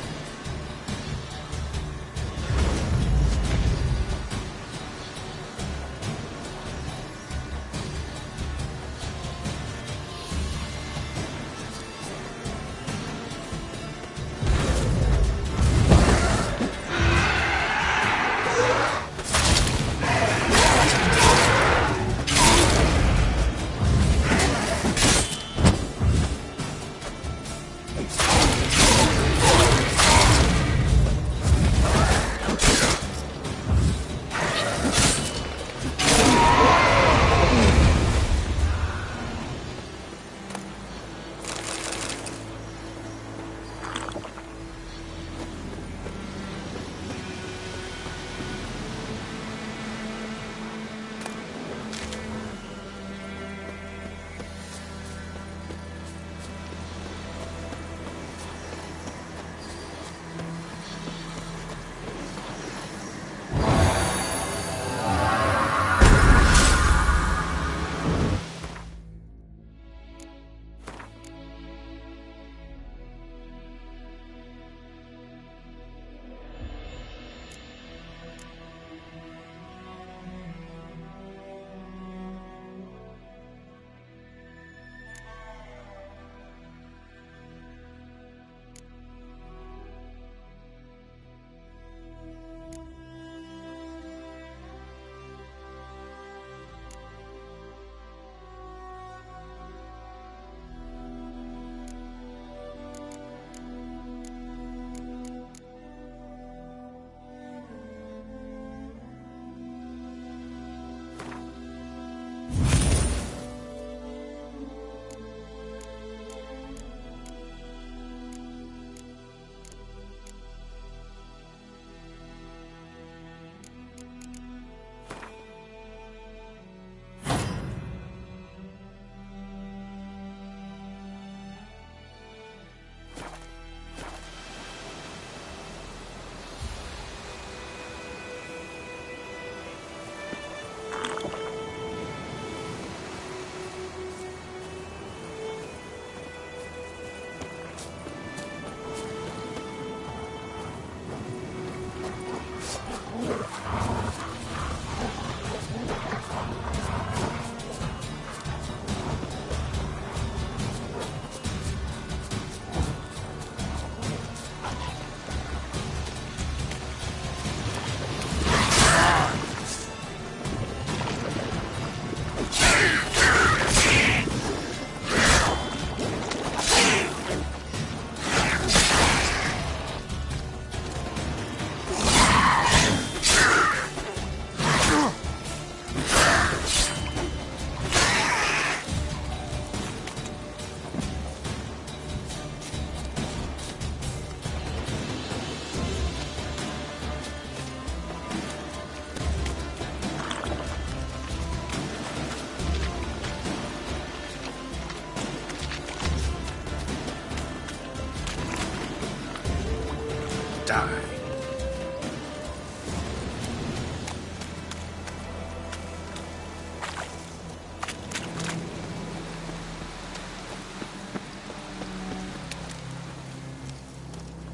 [SPEAKER 1] Die.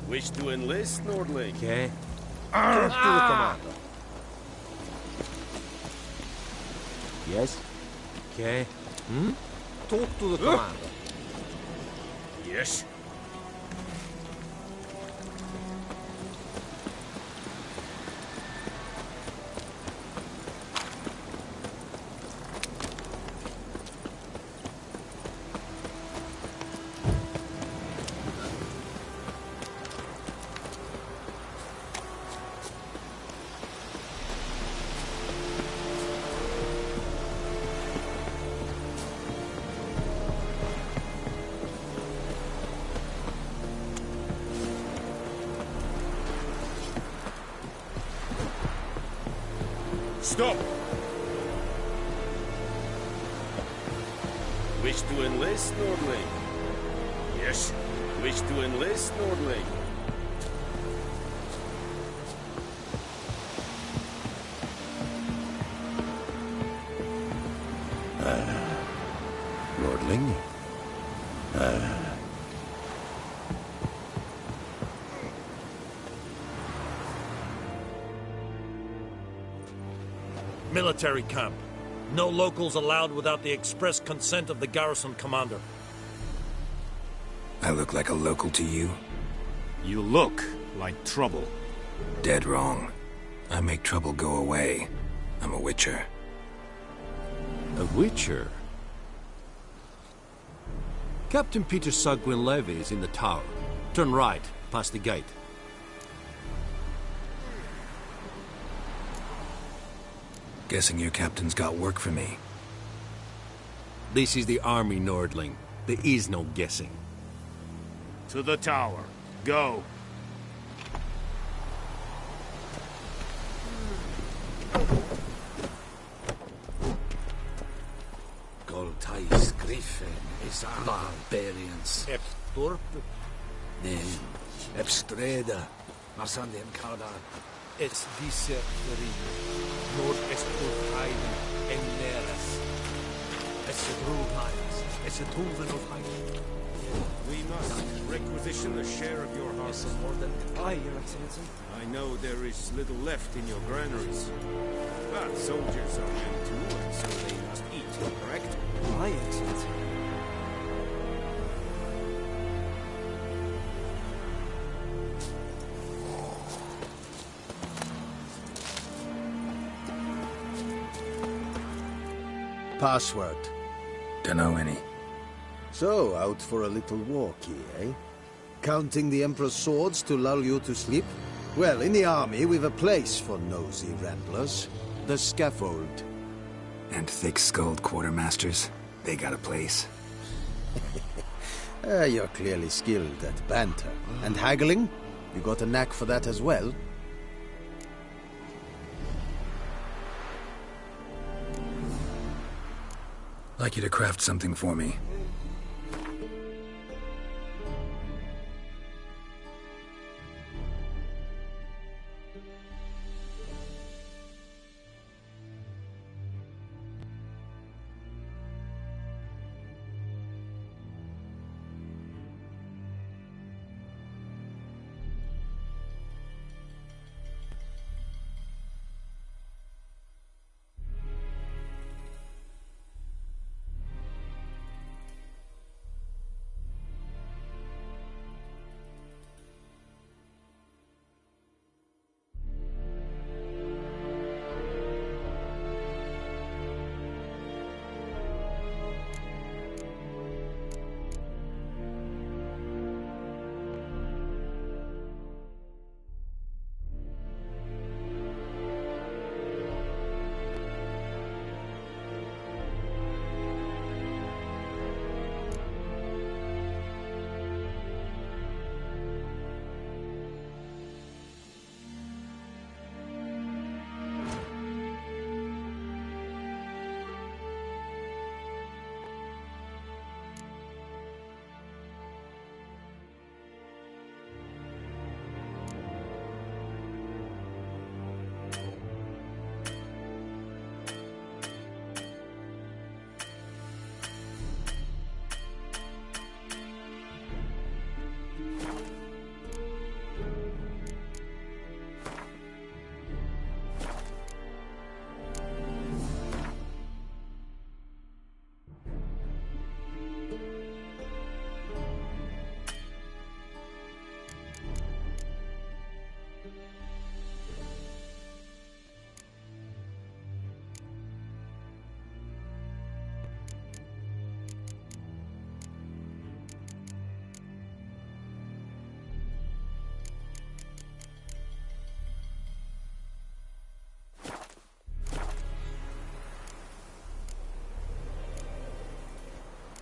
[SPEAKER 14] Wish to enlist, Nordling?
[SPEAKER 5] Okay. Talk to the commander.
[SPEAKER 10] Yes?
[SPEAKER 5] Okay. Talk to the commander.
[SPEAKER 14] Yes. Stop! Wish to enlist, Nordling? Yes. Wish to enlist, Nordling?
[SPEAKER 15] Military camp. No locals allowed without the express consent of the garrison commander.
[SPEAKER 1] I look like a local to you?
[SPEAKER 16] You look like trouble.
[SPEAKER 1] Dead wrong. I make trouble go away. I'm a witcher.
[SPEAKER 11] A witcher? Captain Peter Sagwin Levy is in the tower. Turn right, past the gate.
[SPEAKER 1] Guessing your captain's got work for me.
[SPEAKER 11] This is the army, Nordling. There is no guessing.
[SPEAKER 16] To the tower. Go.
[SPEAKER 8] Goltais Griffin is our barbarians.
[SPEAKER 15] Epstorp?
[SPEAKER 8] Nen, Epstreda, Marsandem Kada.
[SPEAKER 15] Es dice Nord Esturheiden en Neres. Es Drulheims. Es Tulven of Heiden.
[SPEAKER 16] We must requisition a share of your harvest.
[SPEAKER 15] More than I, Your Excellency.
[SPEAKER 16] I know there is little left in your granaries. But soldiers are men too, and so they must eat, correct?
[SPEAKER 15] My Excellency.
[SPEAKER 12] Password.
[SPEAKER 1] Dunno any.
[SPEAKER 12] So, out for a little walkie, eh? Counting the Emperor's swords to lull you to sleep? Well, in the army, we've a place for nosy ramblers. The scaffold.
[SPEAKER 1] And thick-skulled quartermasters. They got a place.
[SPEAKER 12] You're clearly skilled at banter. And haggling? You got a knack for that as well?
[SPEAKER 1] Like you to craft something for me.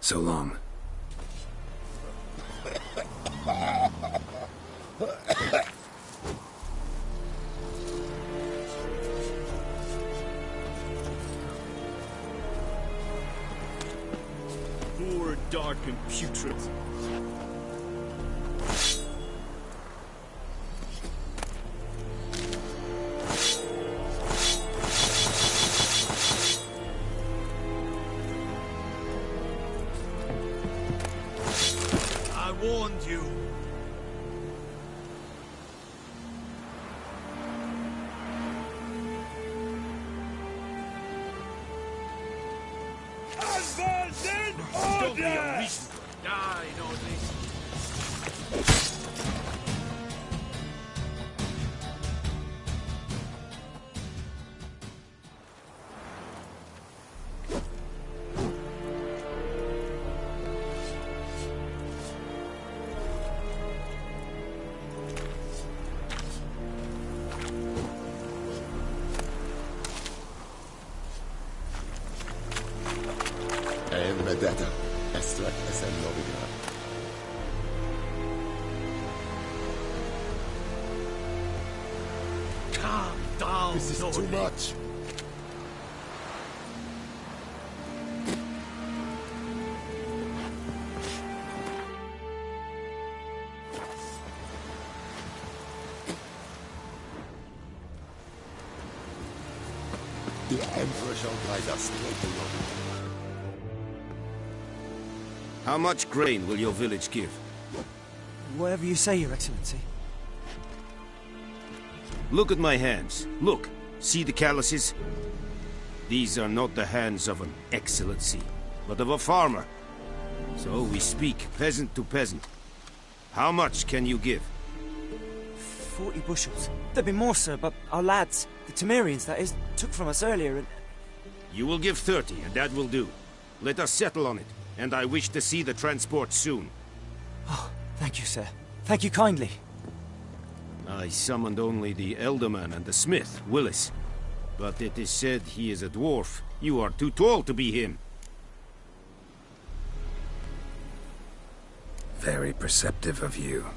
[SPEAKER 1] So long.
[SPEAKER 16] Poor, dark, and putrid.
[SPEAKER 15] I warned you.
[SPEAKER 16] Don't be unreasonable. I know this.
[SPEAKER 17] Vendetta. Estrak esen novigra.
[SPEAKER 15] Calm down,
[SPEAKER 17] This is too much. The Emperor shall guide us straight to Rome.
[SPEAKER 14] How much grain will your village give?
[SPEAKER 10] Whatever you say, Your Excellency.
[SPEAKER 14] Look at my hands. Look. See the calluses? These are not the hands of an excellency, but of a farmer. So we speak peasant to peasant. How much can you give?
[SPEAKER 10] 40 bushels. There'd be more, sir, but our lads, the Temerians, that is, took from us earlier and...
[SPEAKER 14] You will give 30, and that will do. Let us settle on it, and I wish to see the transport soon.
[SPEAKER 10] Oh, thank you, sir. Thank you kindly.
[SPEAKER 14] I summoned only the Elderman and the smith, Willis. But it is said he is a dwarf. You are too tall to be him.
[SPEAKER 1] Very perceptive of you.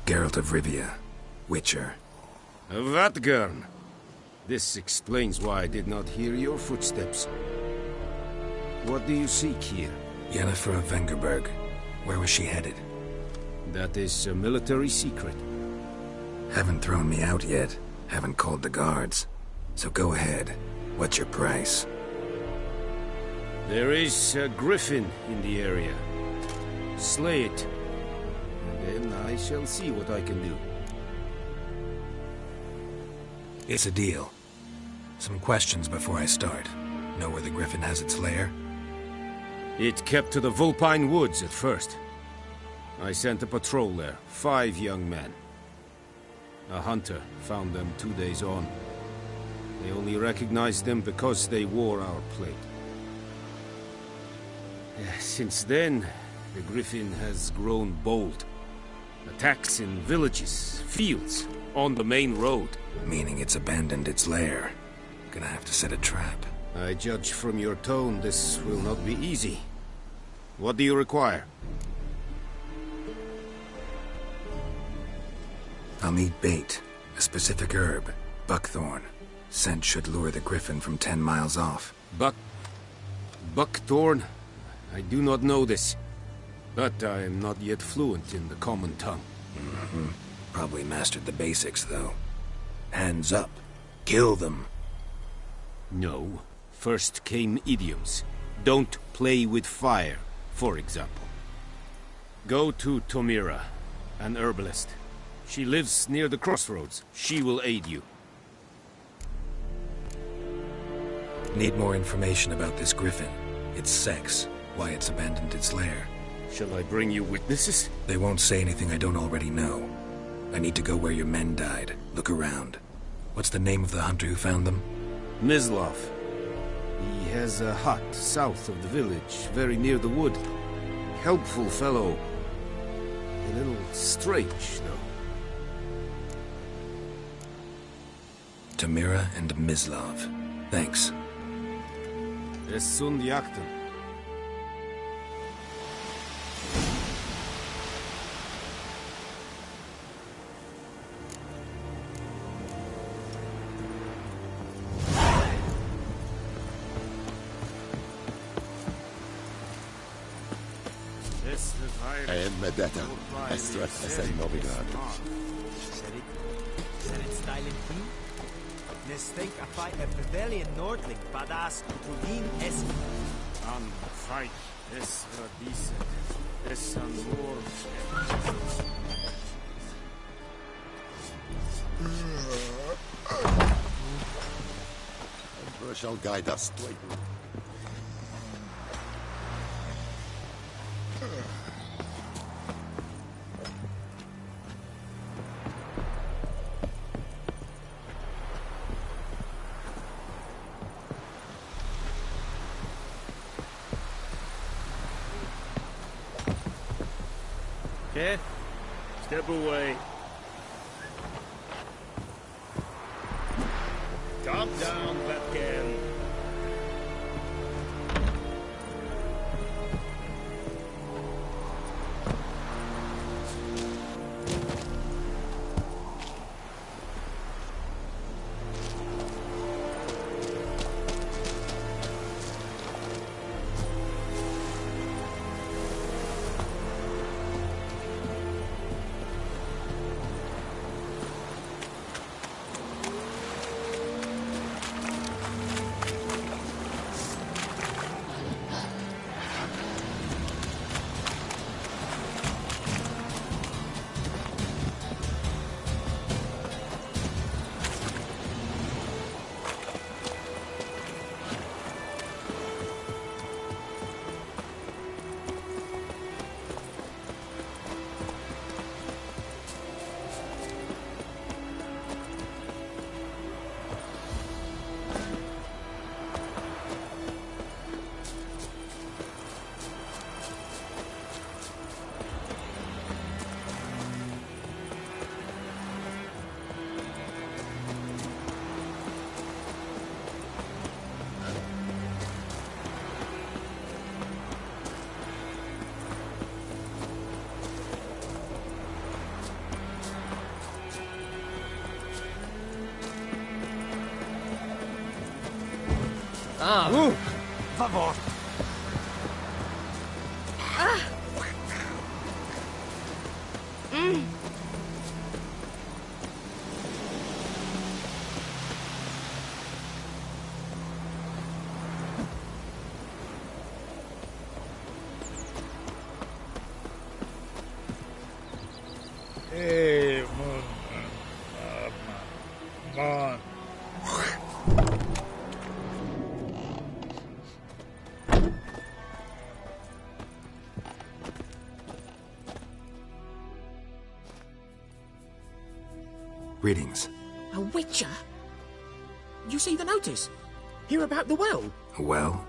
[SPEAKER 1] Geralt of Rivia, Witcher.
[SPEAKER 14] Vatgern. This explains why I did not hear your footsteps. What do you seek here?
[SPEAKER 1] Yennefer of Vengerberg. Where was she headed?
[SPEAKER 14] That is a military secret.
[SPEAKER 1] Haven't thrown me out yet. Haven't called the guards. So go ahead. What's your price?
[SPEAKER 14] There is a griffin in the area. Slay it. And then I shall see what I can do.
[SPEAKER 1] It's a deal. Some questions before I start. Know where the griffin has its lair?
[SPEAKER 14] It kept to the Vulpine Woods at first. I sent a patrol there, 5 young men. A hunter found them 2 days on. They only recognized them because they wore our plate. Since then, the griffin has grown bold. Attacks in villages, fields, on the main road.
[SPEAKER 1] Meaning it's abandoned its lair. Gonna have to set a trap.
[SPEAKER 14] I judge from your tone this will not be easy. What do you require?
[SPEAKER 1] I'll need bait. A specific herb. Buckthorn. Scent should lure the griffin from 10 miles off.
[SPEAKER 14] Buckthorn? I do not know this. But I am not yet fluent in the common tongue.
[SPEAKER 1] Mm-hmm. Probably mastered the basics, though. Hands up. Kill them.
[SPEAKER 14] No. First came idioms. Don't play with fire, for example. Go to Tomira, an herbalist. She lives near the crossroads. She will aid you.
[SPEAKER 1] Need more information about this griffin. Its sex, why it's abandoned its lair.
[SPEAKER 14] Shall I bring you witnesses?
[SPEAKER 1] They won't say anything I don't already know. I need to go where your men died. Look around. What's the name of the hunter who found them?
[SPEAKER 14] Mislav. He has a hut south of the village, very near the wood. Helpful fellow. A little strange, though.
[SPEAKER 1] Tamira and Mislav. Thanks.
[SPEAKER 14] Es sunt jakten.
[SPEAKER 17] Medetta. Estrak esen novigrad.
[SPEAKER 18] Nestink a fight a Pavilion Nordling, Badas, Tulin, Esk.
[SPEAKER 16] Fight. Es dice, es amor.
[SPEAKER 17] Emperor shall guide us straight.
[SPEAKER 16] Okay, step away. Calm down, Batman.
[SPEAKER 11] Ah, favor.
[SPEAKER 16] Hey, man.
[SPEAKER 1] Greetings.
[SPEAKER 18] A witcher? You see the notice? Hear about the well?
[SPEAKER 1] Well,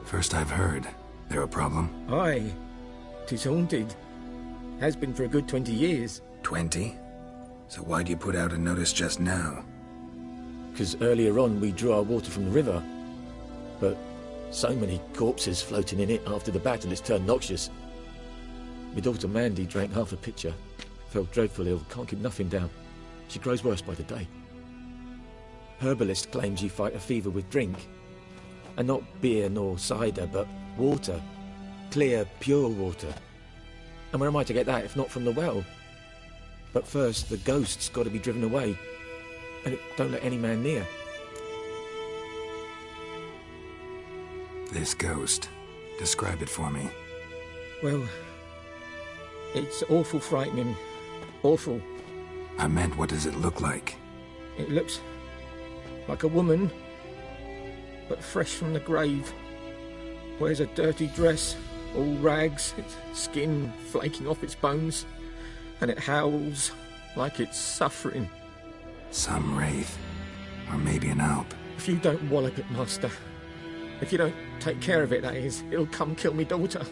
[SPEAKER 1] first I've heard. There a problem?
[SPEAKER 18] Aye. 'Tis haunted. Has been for a good 20 years.
[SPEAKER 1] 20? So why'd you put out a notice just now?
[SPEAKER 18] 'Cause earlier on we drew our water from the river. But so many corpses floating in it after the battle it's turned noxious. My daughter Mandy drank half a pitcher. Fell dreadful ill, can't keep nothing down. She grows worse by the day. Herbalist claims you fight a fever with drink. And not beer nor cider, but water. Clear, pure water. And where am I to get that if not from the well? But first, the ghost's got to be driven away. And it don't let any man near.
[SPEAKER 1] This ghost. Describe it for me.
[SPEAKER 18] Well, it's awful frightening. Awful.
[SPEAKER 1] I meant, what does it look like?
[SPEAKER 18] It looks like a woman, but fresh from the grave. Wears a dirty dress, all rags, its skin flaking off its bones, and it howls like it's suffering.
[SPEAKER 1] Some wraith. Or maybe an alp.
[SPEAKER 18] If you don't wallop it, Master, if you don't take care of it, that is, it'll come kill me daughter.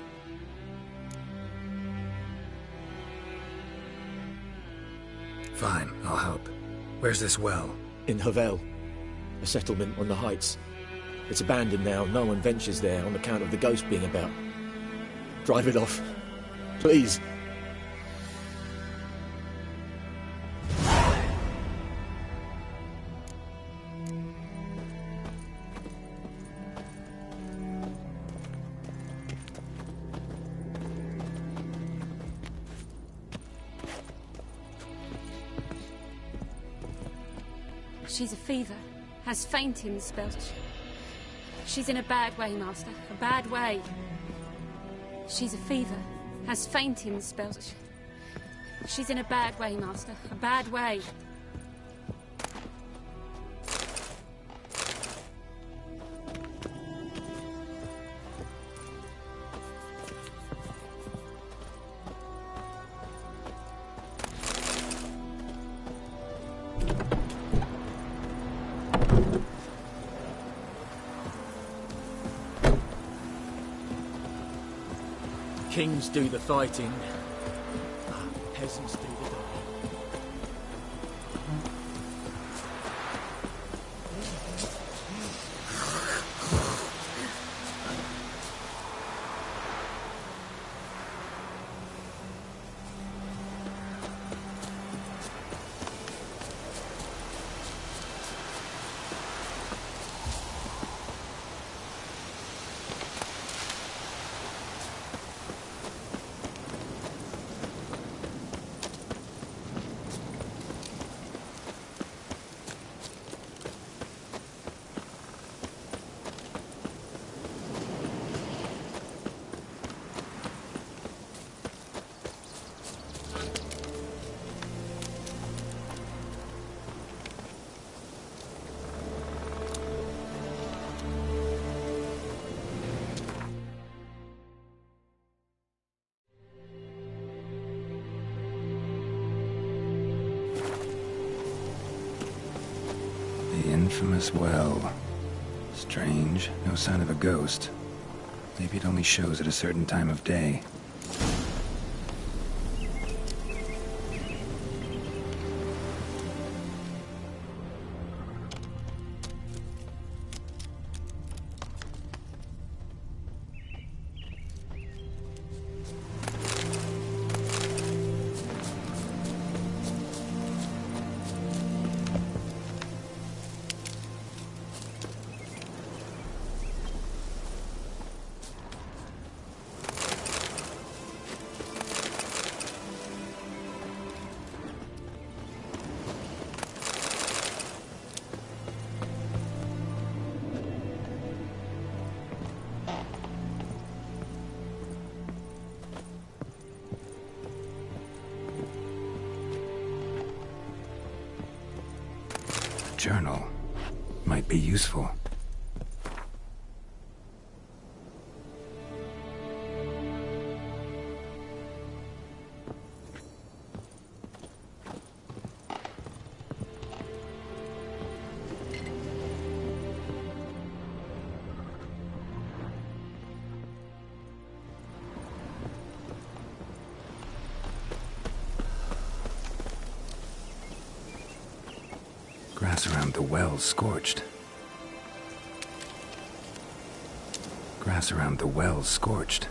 [SPEAKER 1] Fine, I'll help. Where's this well?
[SPEAKER 18] In Havel, a settlement on the heights. It's abandoned now, no one ventures there on account of the ghost being about. Drive it off, please.
[SPEAKER 19] She's a fever, has fainting spells. She's in a bad way, Master, a bad way. She's a fever. Has fainting spells. She's in a bad way, Master. A bad way.
[SPEAKER 18] Kings do the fighting, peasants do the dying.
[SPEAKER 1] The infamous well. Strange, no sign of a ghost. Maybe it only shows at a certain time of day. Journal might be useful. Grass around the well scorched. Grass around the well scorched.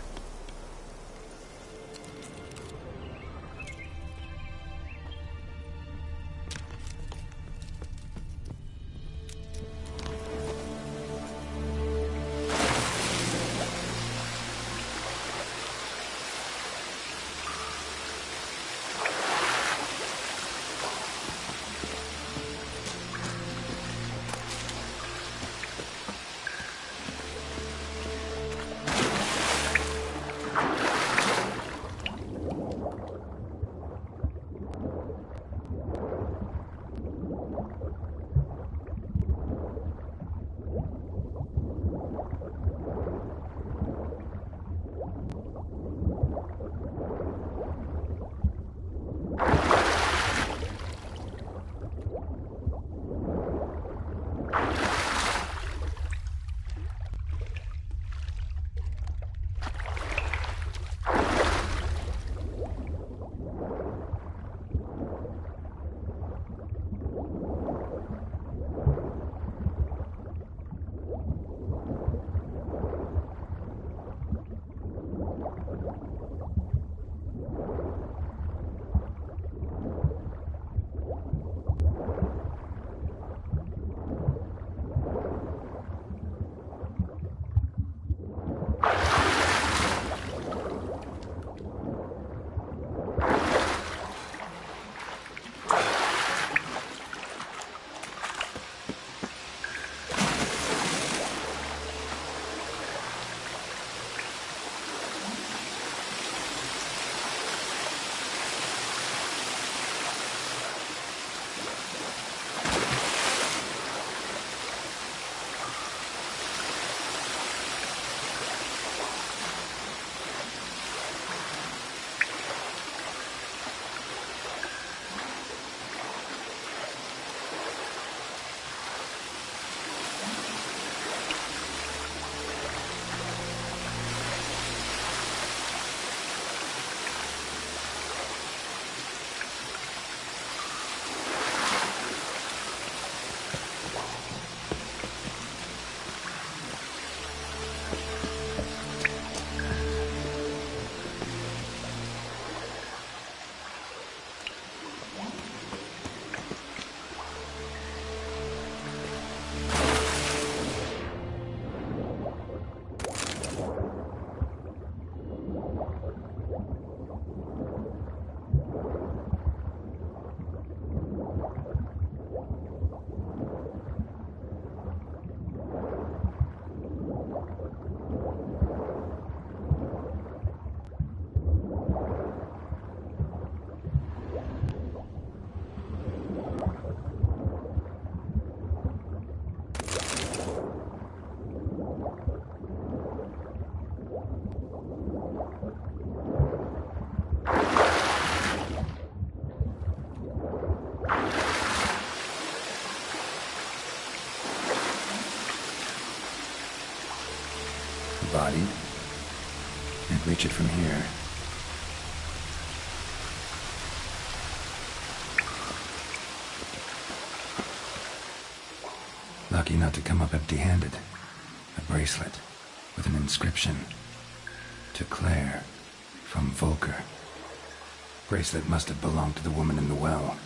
[SPEAKER 1] body. Can't reach it from here. Lucky not to come up empty-handed. A bracelet with an inscription. To Claire, from Volker. Bracelet must have belonged to the woman in the well.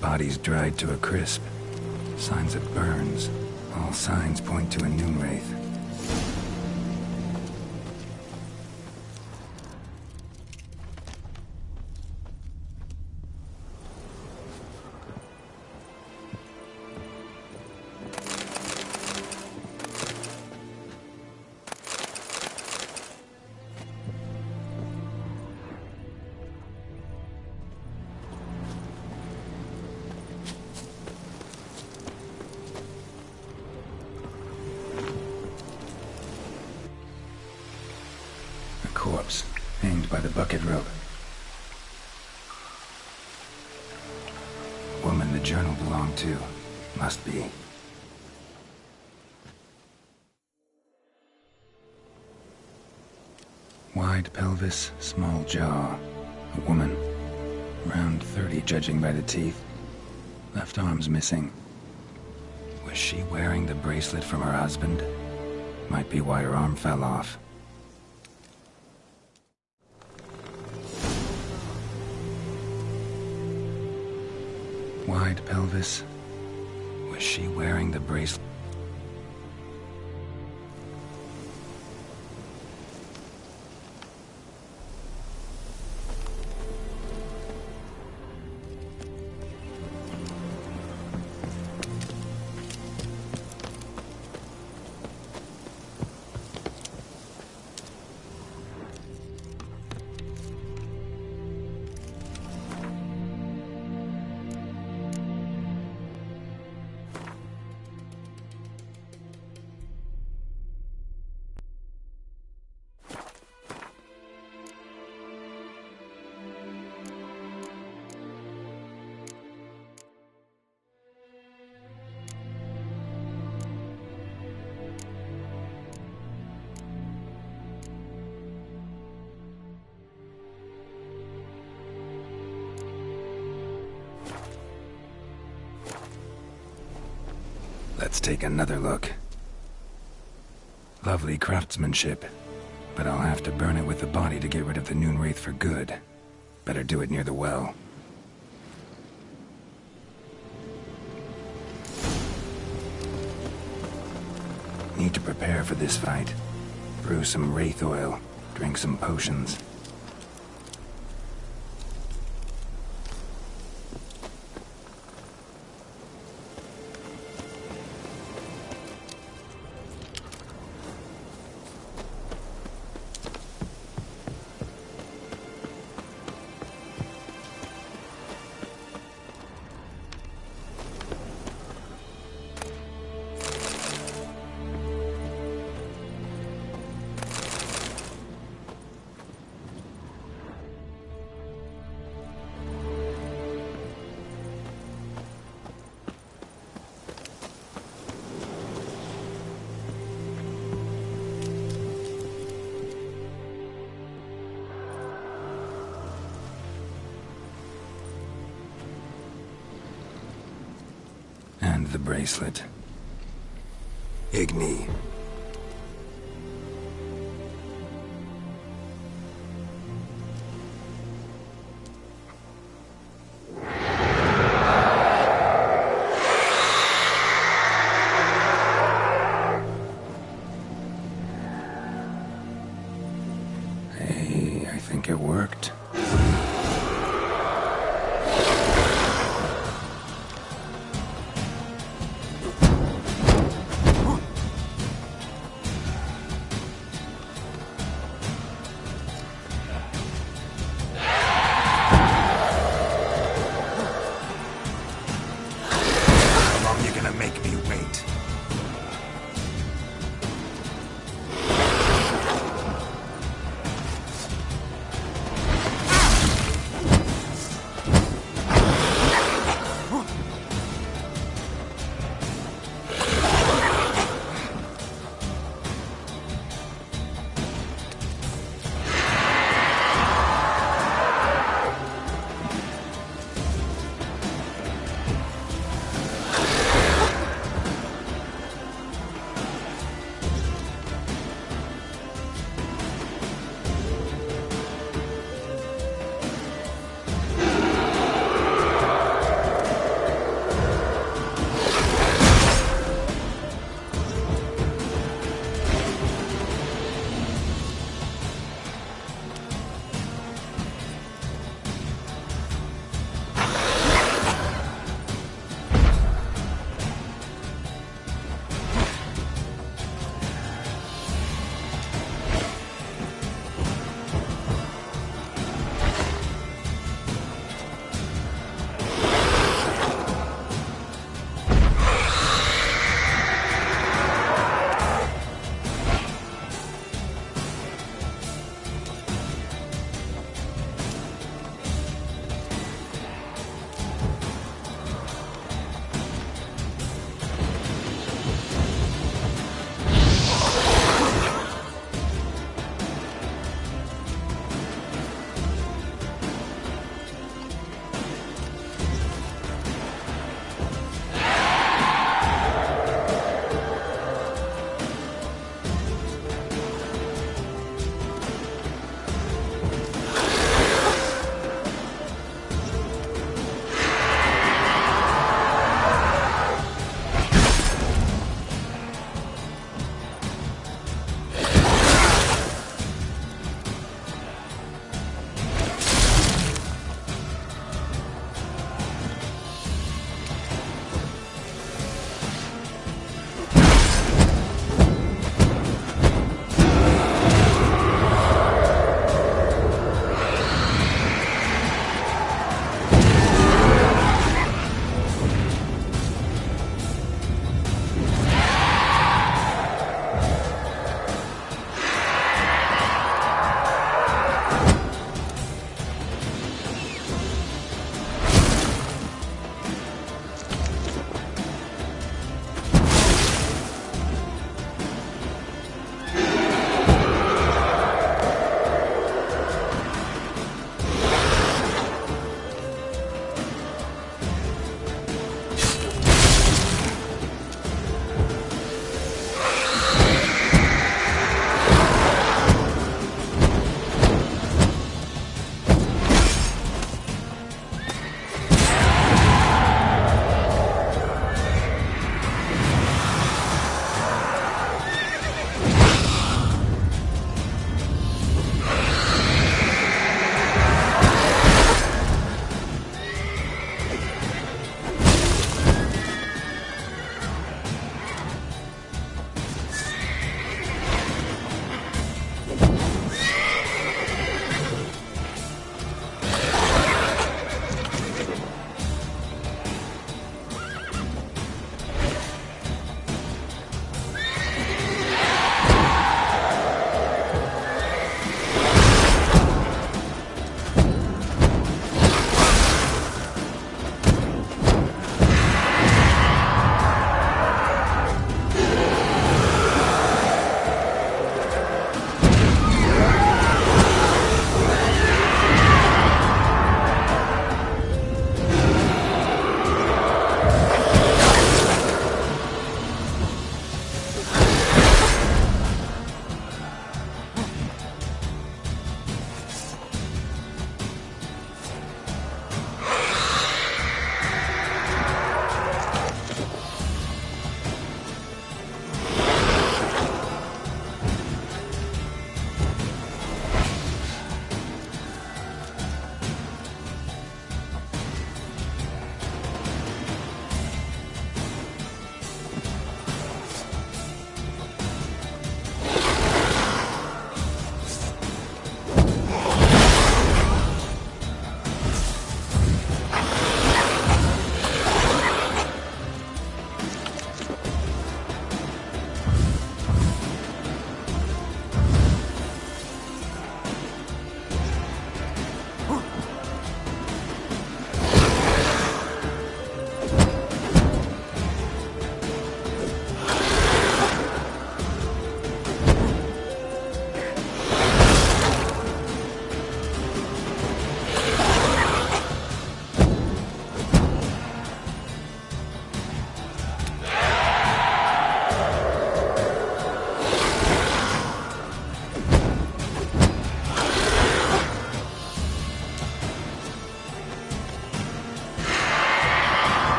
[SPEAKER 1] Body's dried to a crisp. Signs of burns. All signs point to a noon wraith. Corpse, hanged by the bucket rope. Woman the journal belonged to. Must be. Wide pelvis, small jaw. A woman. Around 30, judging by the teeth. Left arm's missing. Was she wearing the bracelet from her husband? Might be why her arm fell off. Wide pelvis. Was she wearing the bracelet? Let's take another look. Lovely craftsmanship, but I'll have to burn it with the body to get rid of the noon wraith for good. Better do it near the well. Need to prepare for this fight. Brew some wraith oil, drink some potions. And the bracelet. Igni. Hey, I think it worked.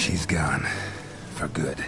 [SPEAKER 1] She's gone. For good.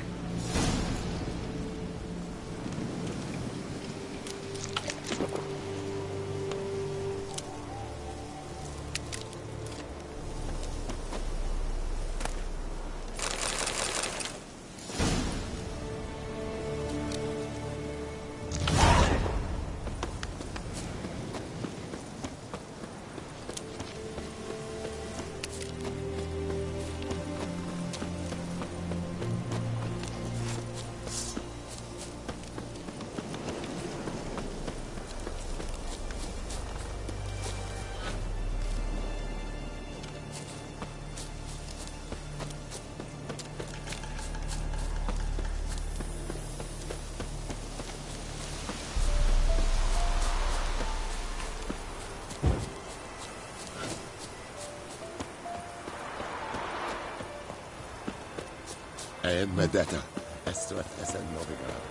[SPEAKER 17] Medetta, Estret Esen Novigrad.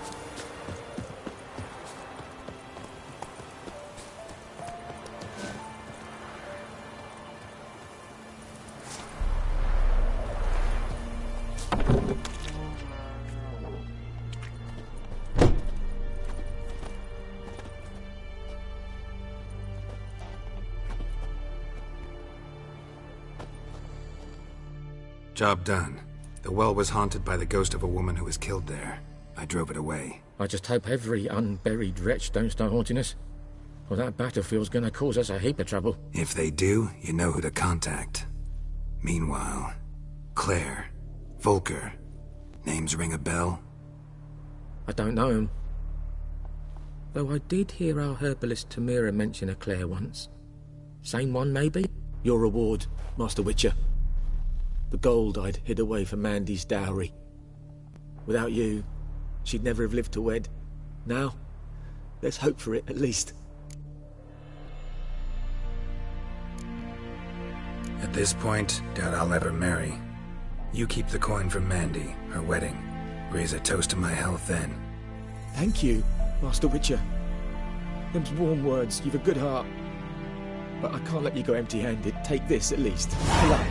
[SPEAKER 1] Job done. The well was haunted by the ghost of a woman who was killed there. I drove it away.
[SPEAKER 18] I just hope every unburied wretch don't start haunting us. Well, that battlefield's gonna cause us a heap of trouble.
[SPEAKER 1] If they do, you know who to contact. Meanwhile, Claire, Volker, names ring a bell?
[SPEAKER 18] I don't know him. Though I did hear our herbalist Tamira mention a Claire once. Same one, maybe? Your reward, Master Witcher. The gold I'd hid away for Mandy's dowry. Without you, she'd never have lived to wed. Now, let's hope for it, at least.
[SPEAKER 1] At this point, doubt I'll ever marry. You keep the coin from Mandy, her wedding. Raise a toast to my health then.
[SPEAKER 18] Thank you, Master Witcher. Them's warm words, you've a good heart. But I can't let you go empty-handed. Take this, at least. Good luck.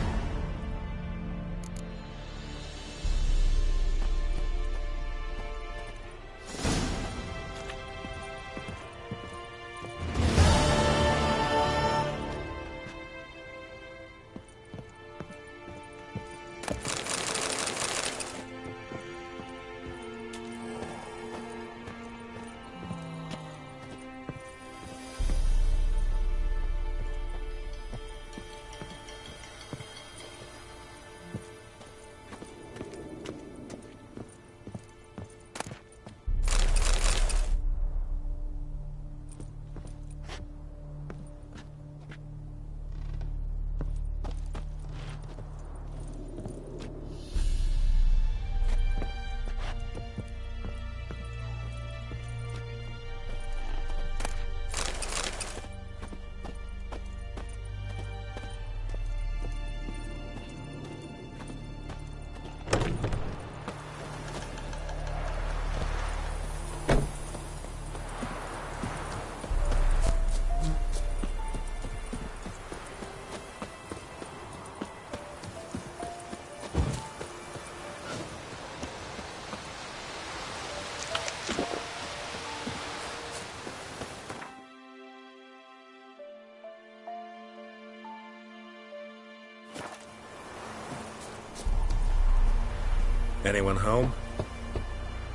[SPEAKER 16] Anyone home?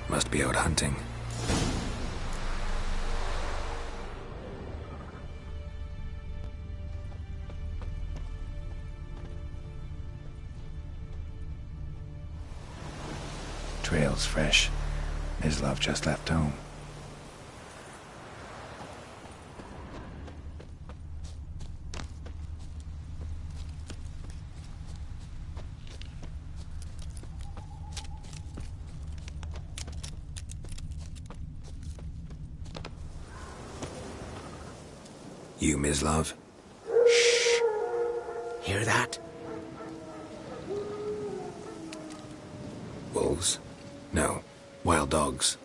[SPEAKER 1] Must be out hunting. Trail's fresh. Mislav just left home. You, Mislav?
[SPEAKER 17] Shh. Hear that?
[SPEAKER 1] Wolves? No. Wild dogs.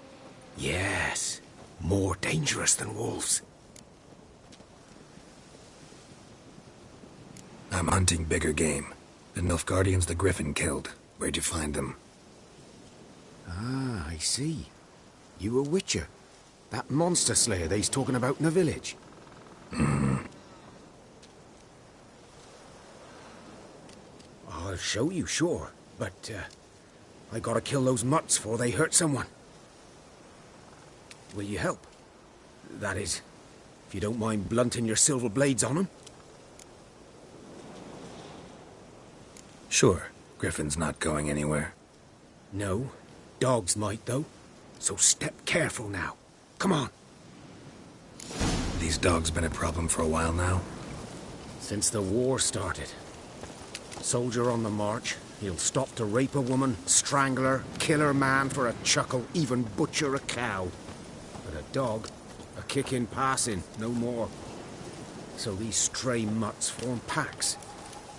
[SPEAKER 17] Yes. More dangerous than wolves.
[SPEAKER 1] I'm hunting bigger game. The Nilfgaardians the Griffin killed. Where'd you find them?
[SPEAKER 14] Ah, I see. You a witcher. That monster slayer they's talking about in the village. I'll show you, sure. But, I gotta kill those mutts before they hurt someone. Will you help? That is, if you don't mind blunting your silver blades on them.
[SPEAKER 1] Sure. Griffin's not going anywhere.
[SPEAKER 14] No. Dogs might, though. So step careful now. Come on.
[SPEAKER 1] These dogs been a problem for a while now?
[SPEAKER 14] Since the war started. Soldier on the march, he'll stop to rape a woman, strangle her, kill her man for a chuckle, even butcher a cow. But a dog, a kick in passing, no more. So these stray mutts form packs.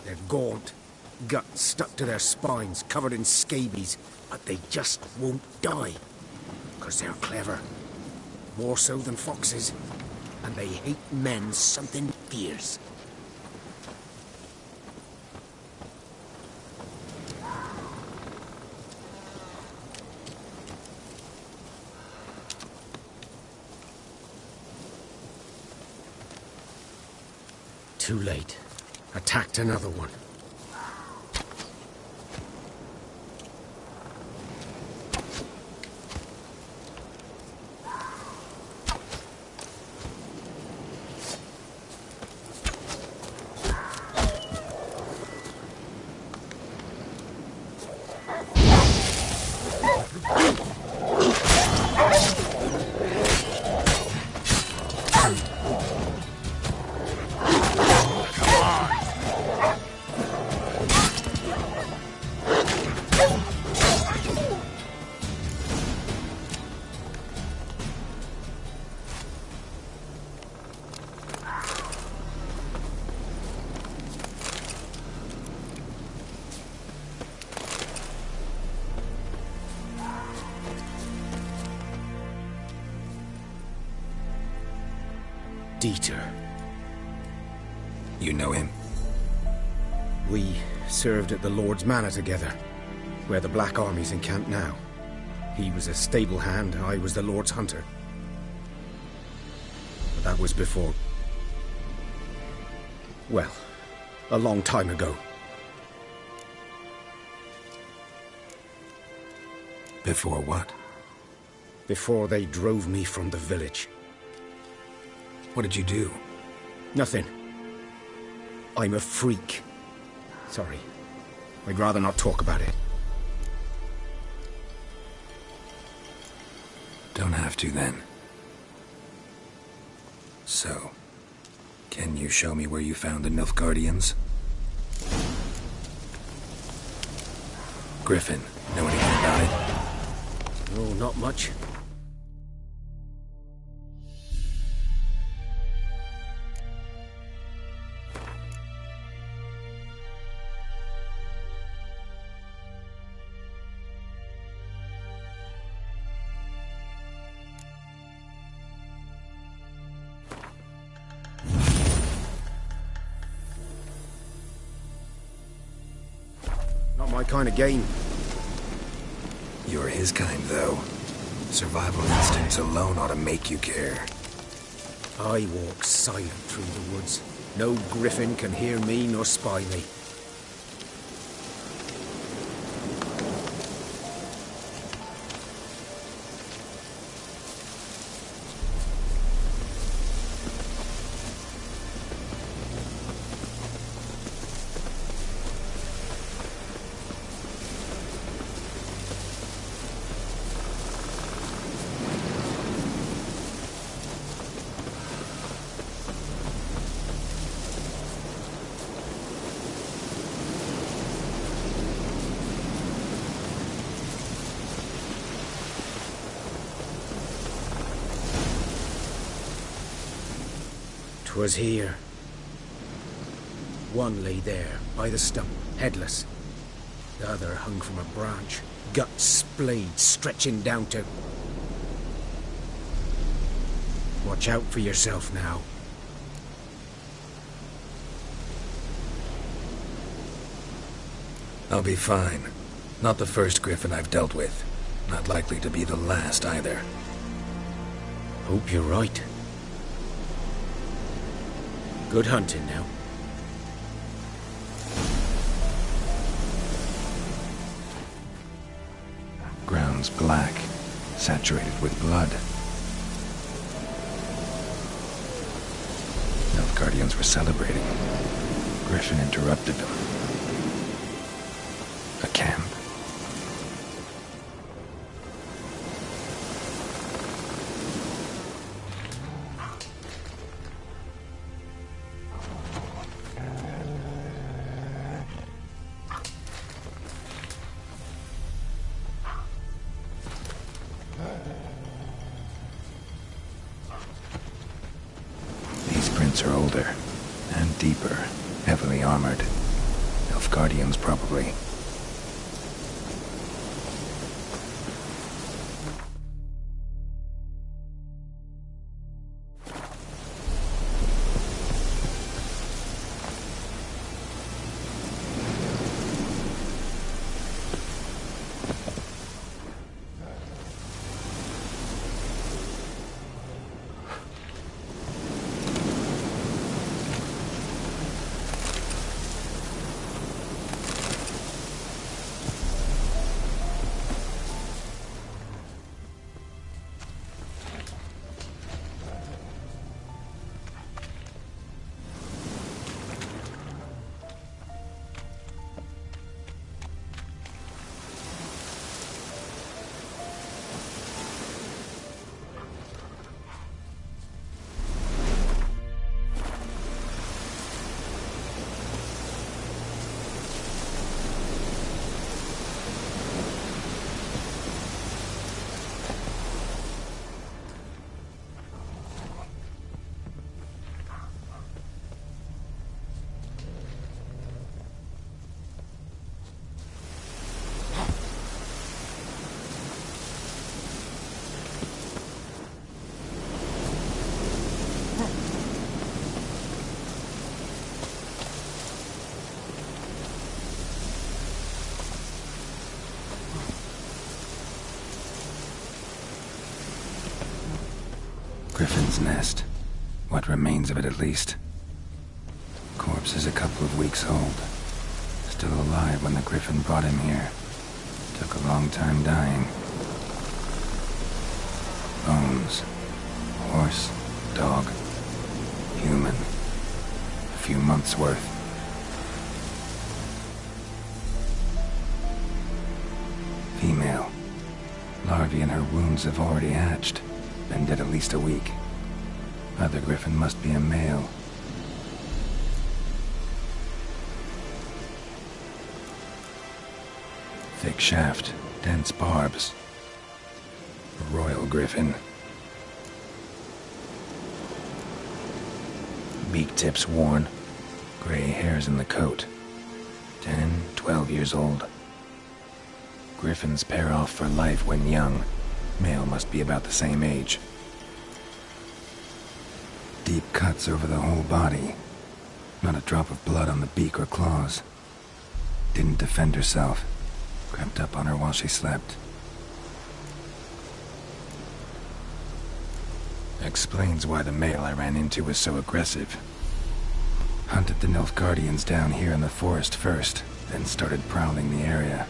[SPEAKER 14] They're gaunt, guts stuck to their spines, covered in scabies, but they just won't die. 'Cause they're clever. More so than foxes. And they hate men something fierce. Too late. Attacked another one. Dieter.
[SPEAKER 1] You know him?
[SPEAKER 14] We served at the Lord's Manor together, where the Black Army's encamped now. He was a stable hand, I was the Lord's hunter. But that was before... well, a long time ago.
[SPEAKER 1] Before what?
[SPEAKER 14] Before they drove me from the village.
[SPEAKER 1] What did you do?
[SPEAKER 14] Nothing. I'm a freak. Sorry. I'd rather not talk about it.
[SPEAKER 1] Don't have to, then. So, can you show me where you found the Nilfgaardians? Griffin, know anything about it?
[SPEAKER 14] No, not much. Not my kind of game.
[SPEAKER 1] You're his kind, though. Survival instincts alone ought to make you care.
[SPEAKER 14] I walk silent through the woods. No griffin can hear me nor spy me. Was here. One lay there, by the stump, headless. The other hung from a branch, guts splayed, stretching down to... Watch out for yourself now.
[SPEAKER 1] I'll be fine. Not the first griffin I've dealt with. Not likely to be the last either.
[SPEAKER 14] Hope you're right. Good hunting now.
[SPEAKER 1] Ground's black, saturated with blood. Nilfgaardians were celebrating. Griffin interrupted them. A camp. Are older and deeper, heavily armored. Nilfgaardians, probably. Griffin's nest. What remains of it, at least. Corpse is a couple of weeks old. Still alive when the griffin brought him here. Took a long time dying. Bones. Horse. Dog. Human. A few months' worth. Female. Larvae in her wounds have already hatched. Been dead at least a week. Other griffin must be a male. Thick shaft, dense barbs. Royal griffin. Beak tips worn. Gray hairs in the coat. 10, 12 years old. Griffins pair off for life when young. Male must be about the same age. Deep cuts over the whole body. Not a drop of blood on the beak or claws. Didn't defend herself. Crept up on her while she slept. Explains why the male I ran into was so aggressive. Hunted the Nilfgaardians down here in the forest first, then started prowling the area.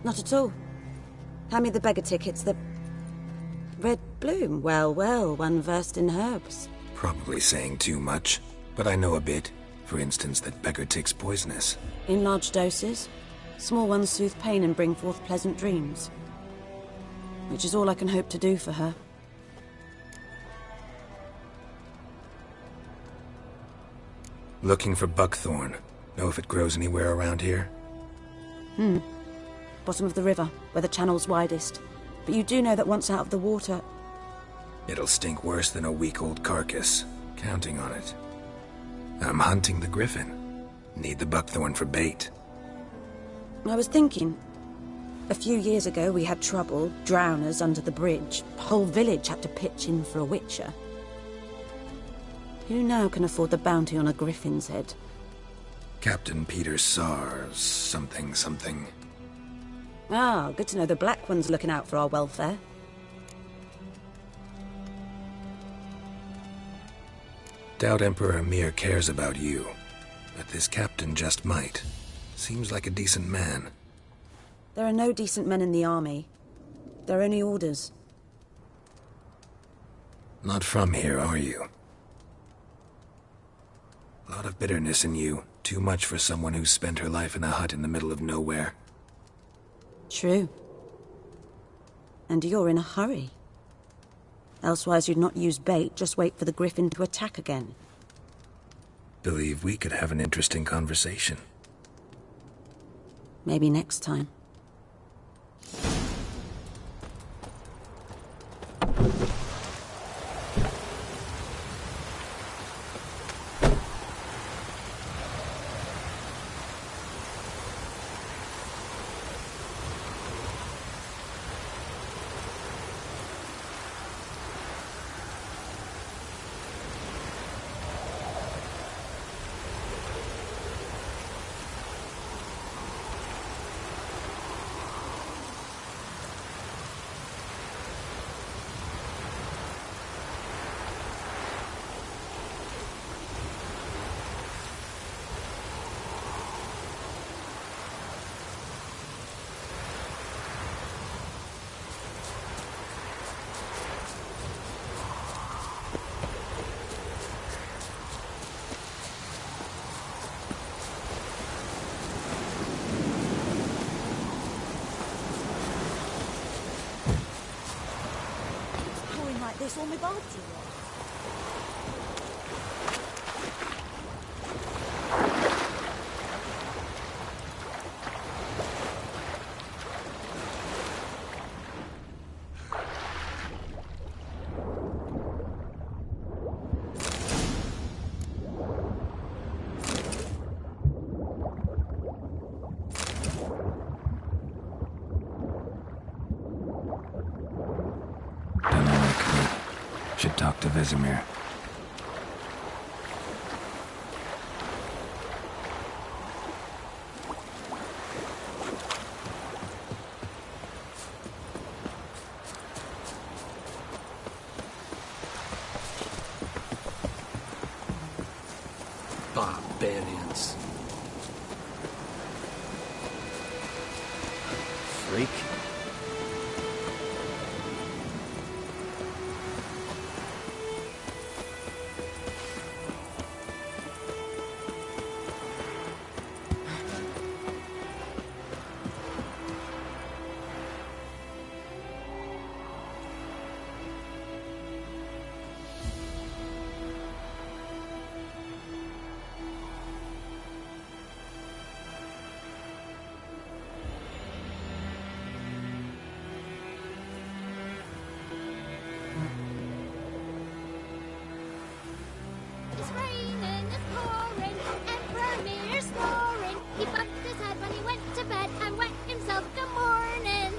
[SPEAKER 13] Not at all. Hand me the beggar tickets, the... Red bloom. Well, well, one versed in herbs.
[SPEAKER 1] Probably saying too much, but I know a bit. For instance, that beggar tick's poisonous.
[SPEAKER 13] In large doses. Small ones soothe pain and bring forth pleasant dreams. Which is all I can hope to do for her.
[SPEAKER 1] Looking for buckthorn. Know if it grows anywhere around here?
[SPEAKER 13] Bottom of the river, where the channel's widest. But you do know that once out of the water...
[SPEAKER 1] It'll stink worse than a week-old carcass. Counting on it. I'm hunting the griffin. Need the buckthorn for bait.
[SPEAKER 13] I was thinking... A few years ago we had trouble, drowners under the bridge. The whole village had to pitch in for a witcher. Who now can afford the bounty on a griffin's head?
[SPEAKER 1] Captain Peter Sars, something.
[SPEAKER 13] Ah, good to know the Black One's looking out for our welfare.
[SPEAKER 1] Doubt Emperor Emir cares about you, but this captain just might. Seems like a decent man.
[SPEAKER 13] There are no decent men in the army. They're only orders.
[SPEAKER 1] Not from here, are you? A lot of bitterness in you. Too much for someone who's spent her life in a hut in the middle of nowhere.
[SPEAKER 13] True. And you're in a hurry. Elsewise you'd not use bait, just wait for the griffin to attack again.
[SPEAKER 1] Believe we could have an interesting conversation.
[SPEAKER 13] Maybe next time.
[SPEAKER 7] This on my body.
[SPEAKER 1] Should talk to Vesemir.
[SPEAKER 11] Barbarians. Freak.
[SPEAKER 20] It's raining, it's pouring, Emperor Mir's snoring. He bumped his head when he went to bed and wet himself good morning.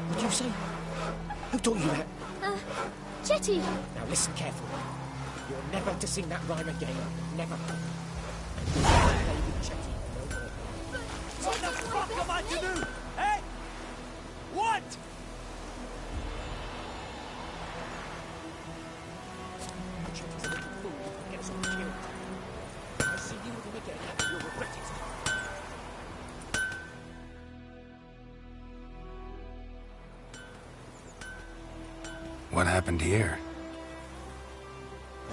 [SPEAKER 18] What did you say? Who taught you that?
[SPEAKER 20] Chetty.
[SPEAKER 18] Now listen carefully. You're never to sing that rhyme again. Never.
[SPEAKER 20] What the fuck am I to do?
[SPEAKER 18] Eh?
[SPEAKER 10] what?
[SPEAKER 1] What happened here?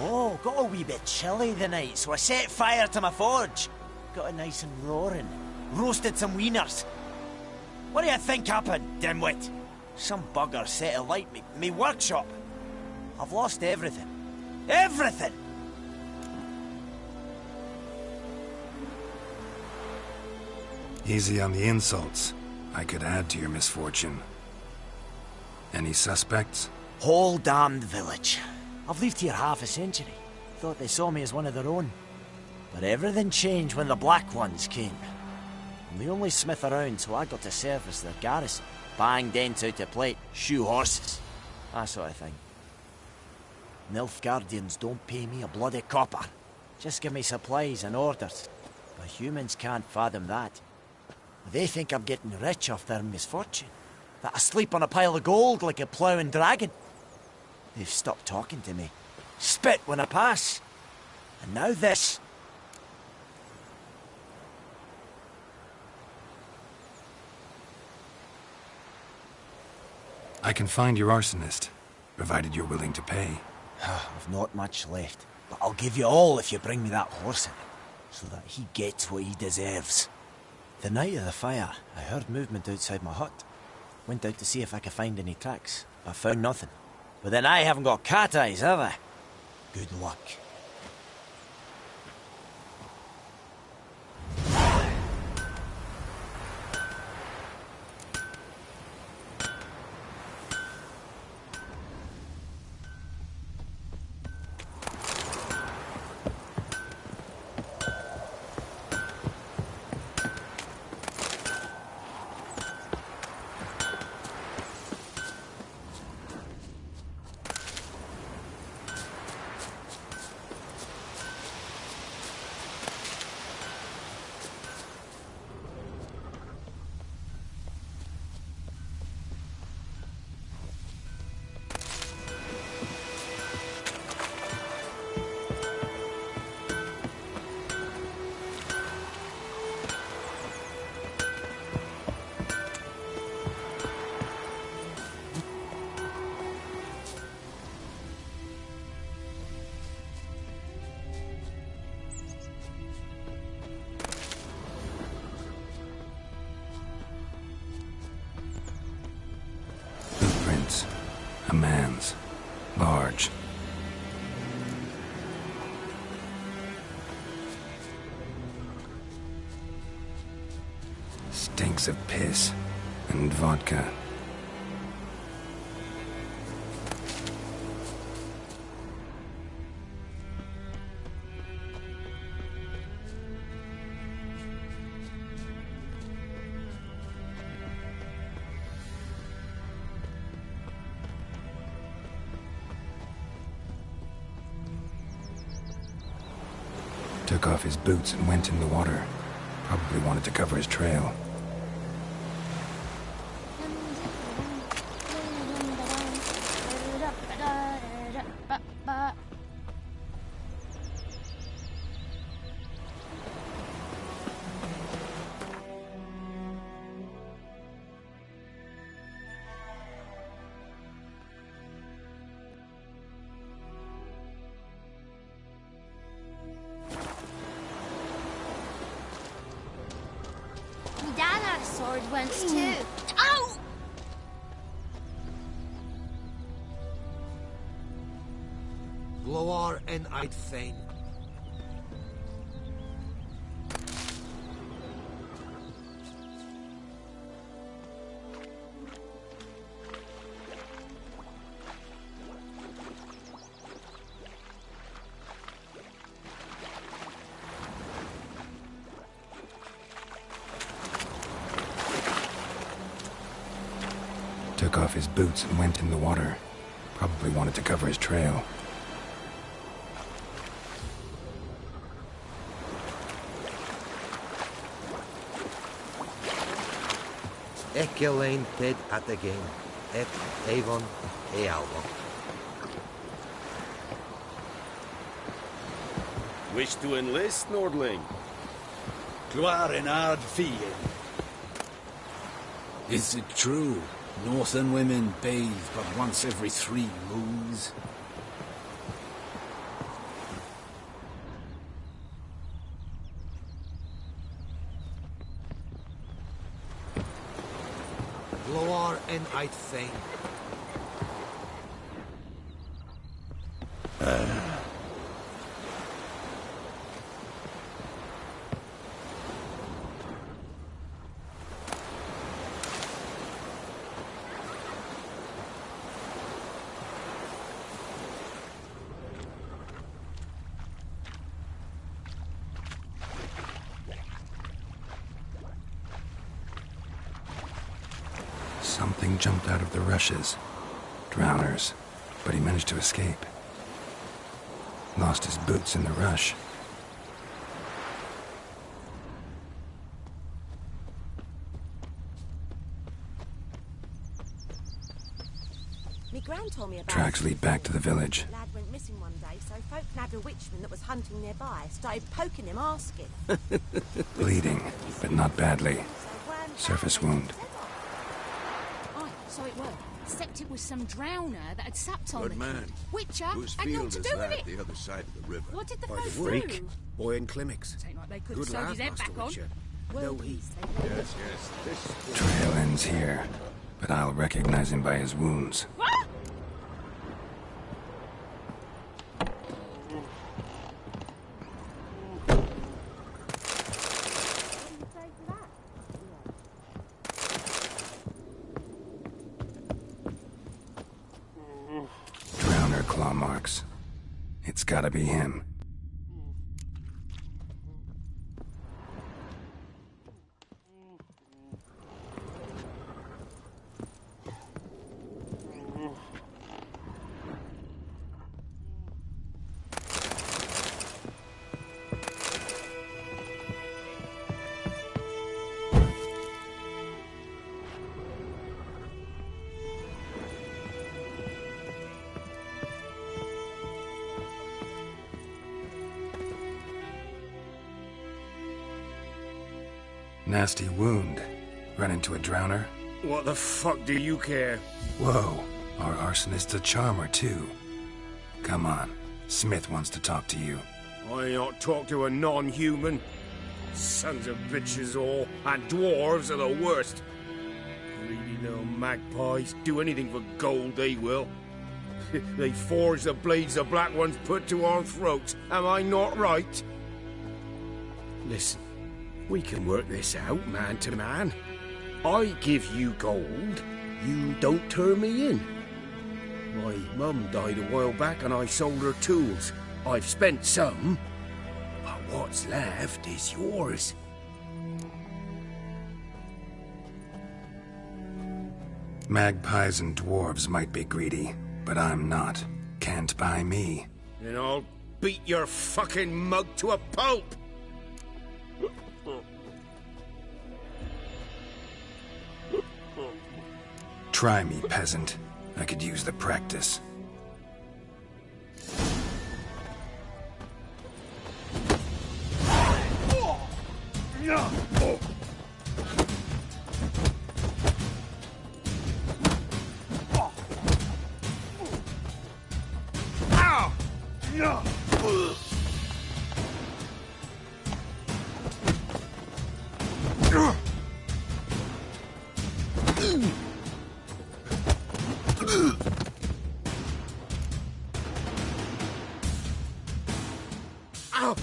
[SPEAKER 10] Oh, got a wee bit chilly the night, so I set fire to my forge. Got it nice and roaring. Roasted some wieners. What do you think happened, dimwit? Some bugger set alight me workshop. I've lost everything. Everything!
[SPEAKER 1] Easy on the insults. I could add to your misfortune. Any suspects?
[SPEAKER 10] Whole damned village. I've lived here half a century. Thought they saw me as one of their own. But everything changed when the Black Ones came. I'm the only smith around, so I got to service their garrison. Bang dents out of plate, shoe horses. That sort of thing. Nilfgaardians don't pay me a bloody copper. Just give me supplies and orders. But humans can't fathom that. They think I'm getting rich off their misfortune. That I sleep on a pile of gold like a ploughing dragon. They've stopped talking to me. Spit when I pass. And now this.
[SPEAKER 1] I can find your arsonist, provided you're willing to pay.
[SPEAKER 10] I've not much left, but I'll give you all if you bring me that horse in, so that he gets what he deserves. The night of the fire, I heard movement outside my hut. Went out to see if I could find any tracks, but found nothing. But then I haven't got cat eyes, have I? Good luck.
[SPEAKER 1] A man's barge. Stinks of piss and vodka. Took off his boots and went in the water. Probably wanted to cover his trail.
[SPEAKER 20] Dad had a sword once too. Ow!
[SPEAKER 17] Loar en I'd fain.
[SPEAKER 1] Took off his boots and went in the water. Probably wanted to cover his trail.
[SPEAKER 17] Ecelain ted at again, et avon ealvo.
[SPEAKER 16] Wish to enlist, Nordling?
[SPEAKER 8] Gloire en ard fie.
[SPEAKER 1] Is it true? Northern women bathe but once every 3 moons?
[SPEAKER 17] Gloire en I'd fain.
[SPEAKER 1] Something jumped out of the rushes. Drowners. But he managed to escape. Lost his boots in the rush.
[SPEAKER 7] Me gran told me about
[SPEAKER 1] Tracks lead back to the village.
[SPEAKER 7] Lad went missing one day, so folk nabbed a witchman that was hunting nearby. Started poking him, asking.
[SPEAKER 1] Bleeding, but not badly. Surface wound.
[SPEAKER 19] Aye, so it were. Except it was some drowner that had sapped on
[SPEAKER 3] Good
[SPEAKER 19] the
[SPEAKER 3] man.
[SPEAKER 19] kid. Witcher
[SPEAKER 3] Whose
[SPEAKER 19] had
[SPEAKER 3] field
[SPEAKER 19] naught to
[SPEAKER 3] is
[SPEAKER 19] do with
[SPEAKER 3] that
[SPEAKER 19] it.
[SPEAKER 3] the other side of the river?
[SPEAKER 19] What did the
[SPEAKER 14] By
[SPEAKER 19] folk
[SPEAKER 14] the freak.
[SPEAKER 19] do?
[SPEAKER 14] Boy in Climmix.
[SPEAKER 19] Ain't like they could
[SPEAKER 14] Good
[SPEAKER 19] have sewed
[SPEAKER 14] lad,
[SPEAKER 19] his head
[SPEAKER 14] Master
[SPEAKER 19] back on.
[SPEAKER 14] Witcher.
[SPEAKER 19] Well,
[SPEAKER 14] No heat.
[SPEAKER 3] Yes, yes. This
[SPEAKER 1] Trail ends here, but I'll recognize him by his wounds. Drowner claw marks. It's gotta be him. Nasty wound. Run into a drowner?
[SPEAKER 14] What the fuck do you care?
[SPEAKER 1] Whoa, our arsonist's a charmer too. Come on, Smith wants to talk to you.
[SPEAKER 14] I ain't not talk to a non-human. Sons of bitches all, and dwarves are the worst. Greedy little magpies, do anything for gold, they will. They forge the blades the black ones put to our throats, am I not right? Listen, we can work this out, man to man. I give you gold, you don't turn me in. My mum died a while back and I sold her tools. I've spent some, but what's left is yours.
[SPEAKER 1] Magpies and dwarves might be greedy, but I'm not. Can't buy me.
[SPEAKER 14] Then I'll beat your fucking mug to a pulp!
[SPEAKER 1] Try me, peasant. I could use the practice.
[SPEAKER 14] Ow!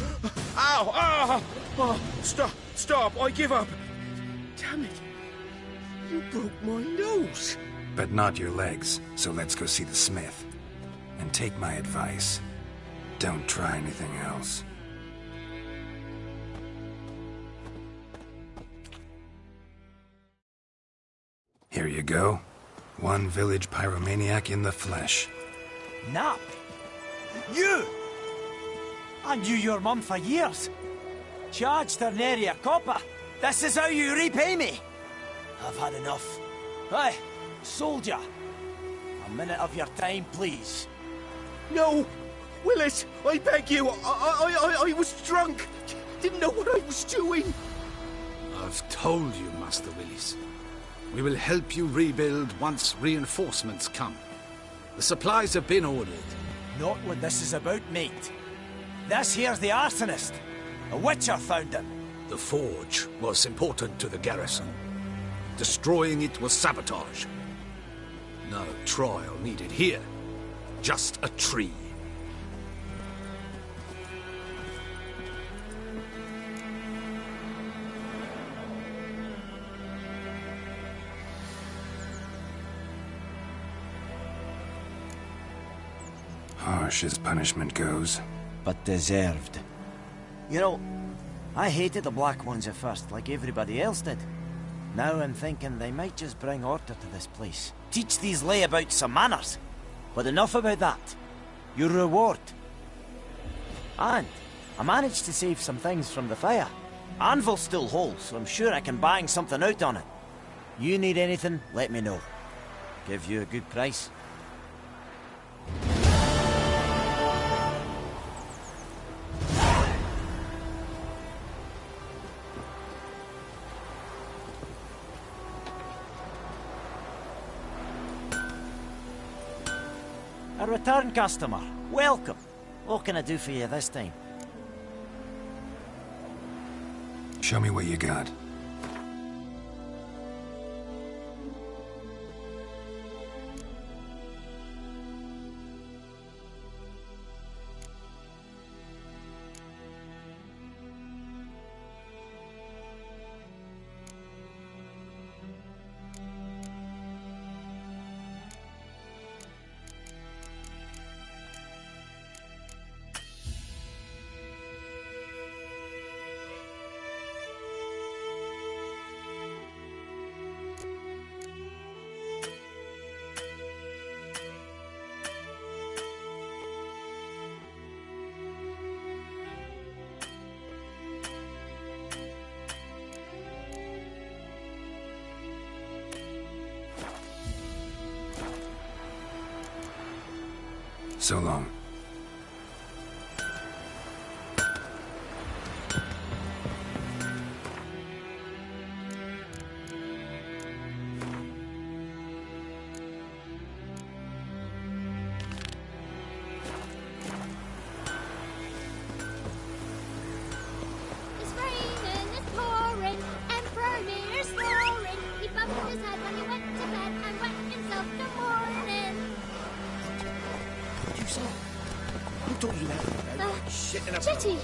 [SPEAKER 14] Ow! Ow! Oh, stop! Stop! I give up! Damn it! You broke my nose!
[SPEAKER 1] But not your legs, so let's go see the smith. And take my advice. Don't try anything else. Here you go. One village pyromaniac in the flesh.
[SPEAKER 10] Nap? You! I knew your mum for years. Charged her nary a copper. This is how you repay me. I've had enough. Hey, soldier! A minute of your time, please.
[SPEAKER 16] No! Willis, I beg you! I was drunk! Didn't know what I was doing!
[SPEAKER 8] I've told you, Master Willis. We will help you rebuild once reinforcements come. The supplies have been ordered.
[SPEAKER 10] Not what this is about, mate. This here's the arsonist. A witcher found him.
[SPEAKER 8] The forge was important to the garrison. Destroying it was sabotage. No trial needed here. Just a tree.
[SPEAKER 1] Harsh as punishment goes.
[SPEAKER 10] But deserved. You know, I hated the Black Ones at first, like everybody else did. Now I'm thinking they might just bring order to this place. Teach these layabouts some manners. But enough about that. Your reward. And I managed to save some things from the fire. Anvil's still whole, so I'm sure I can bang something out on it. You need anything, let me know. Give you a good price. A return customer. Welcome. What can I do for you this time?
[SPEAKER 1] Show me what you got. So long.
[SPEAKER 20] It's raining, it's pouring, Emperor Mir's snoring. He bumped his head when he went to bed and wet himself the morning.
[SPEAKER 16] You saw? Who taught you that? Shit in a
[SPEAKER 20] Jetty!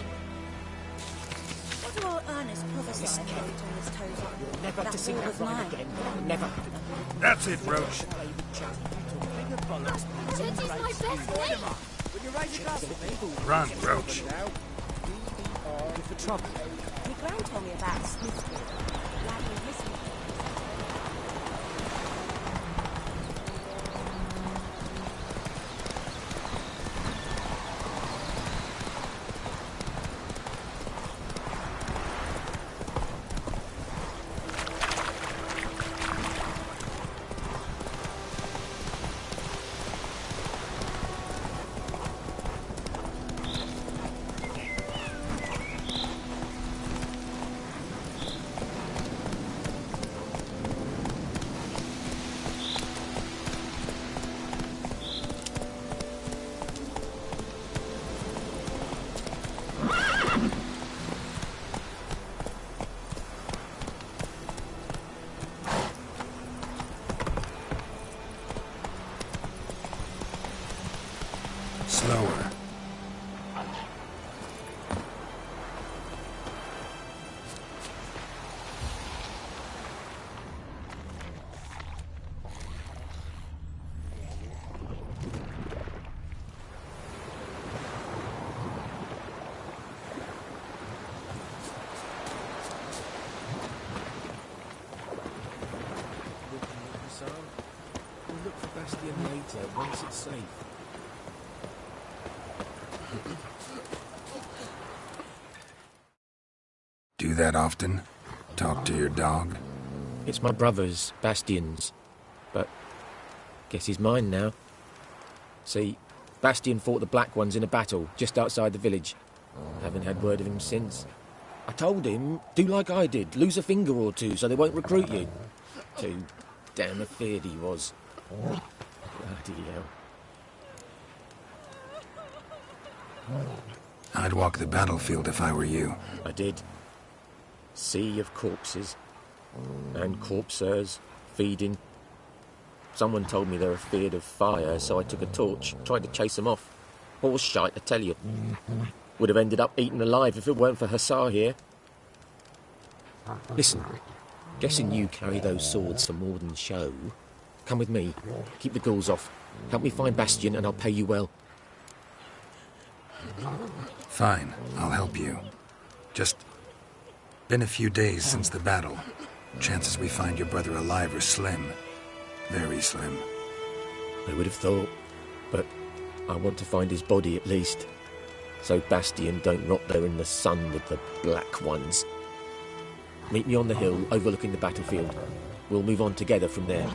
[SPEAKER 7] What do old Ernest prophesy about on his toes on?
[SPEAKER 16] Never
[SPEAKER 7] That
[SPEAKER 16] to sing
[SPEAKER 7] wall
[SPEAKER 16] that
[SPEAKER 7] of
[SPEAKER 16] rhyme
[SPEAKER 7] mine.
[SPEAKER 16] again. Never.
[SPEAKER 15] That's it, Roach.
[SPEAKER 20] Jetty's my best mate!
[SPEAKER 16] Will you raise your glass with me?
[SPEAKER 15] Run, Roach.
[SPEAKER 16] Good for trouble.
[SPEAKER 7] My gran told me about Smithfield. Lad was missing.
[SPEAKER 1] Slower.
[SPEAKER 16] We'll look for Bastion later, once it's safe.
[SPEAKER 1] Do that often? Talk to your dog?
[SPEAKER 18] It's my brother's, Bastian's. But guess he's mine now. See, Bastian fought the Black Ones in a battle just outside the village. Haven't had word of him since. I told him, do like I did, lose a finger or two so they won't recruit you. Too damn afeard he was. Bloody hell.
[SPEAKER 1] I'd walk the battlefield if I were you.
[SPEAKER 18] I did. Sea of corpses. And corpsers, feeding. Someone told me they were feared of fire, so I took a torch, tried to chase them off. Horse shite, I tell you. Would have ended up eaten alive if it weren't for Hussar here. Listen, guessing you carry those swords for more than show. Come with me, keep the ghouls off. Help me find Bastian and I'll pay you well.
[SPEAKER 1] Fine, I'll help you. Just been a few days since the battle. Chances we find your brother alive are slim. Very slim.
[SPEAKER 18] I would have thought, but I want to find his body at least. So Bastian don't rot there in the sun with the Black Ones. Meet me on the hill overlooking the battlefield. We'll move on together from there.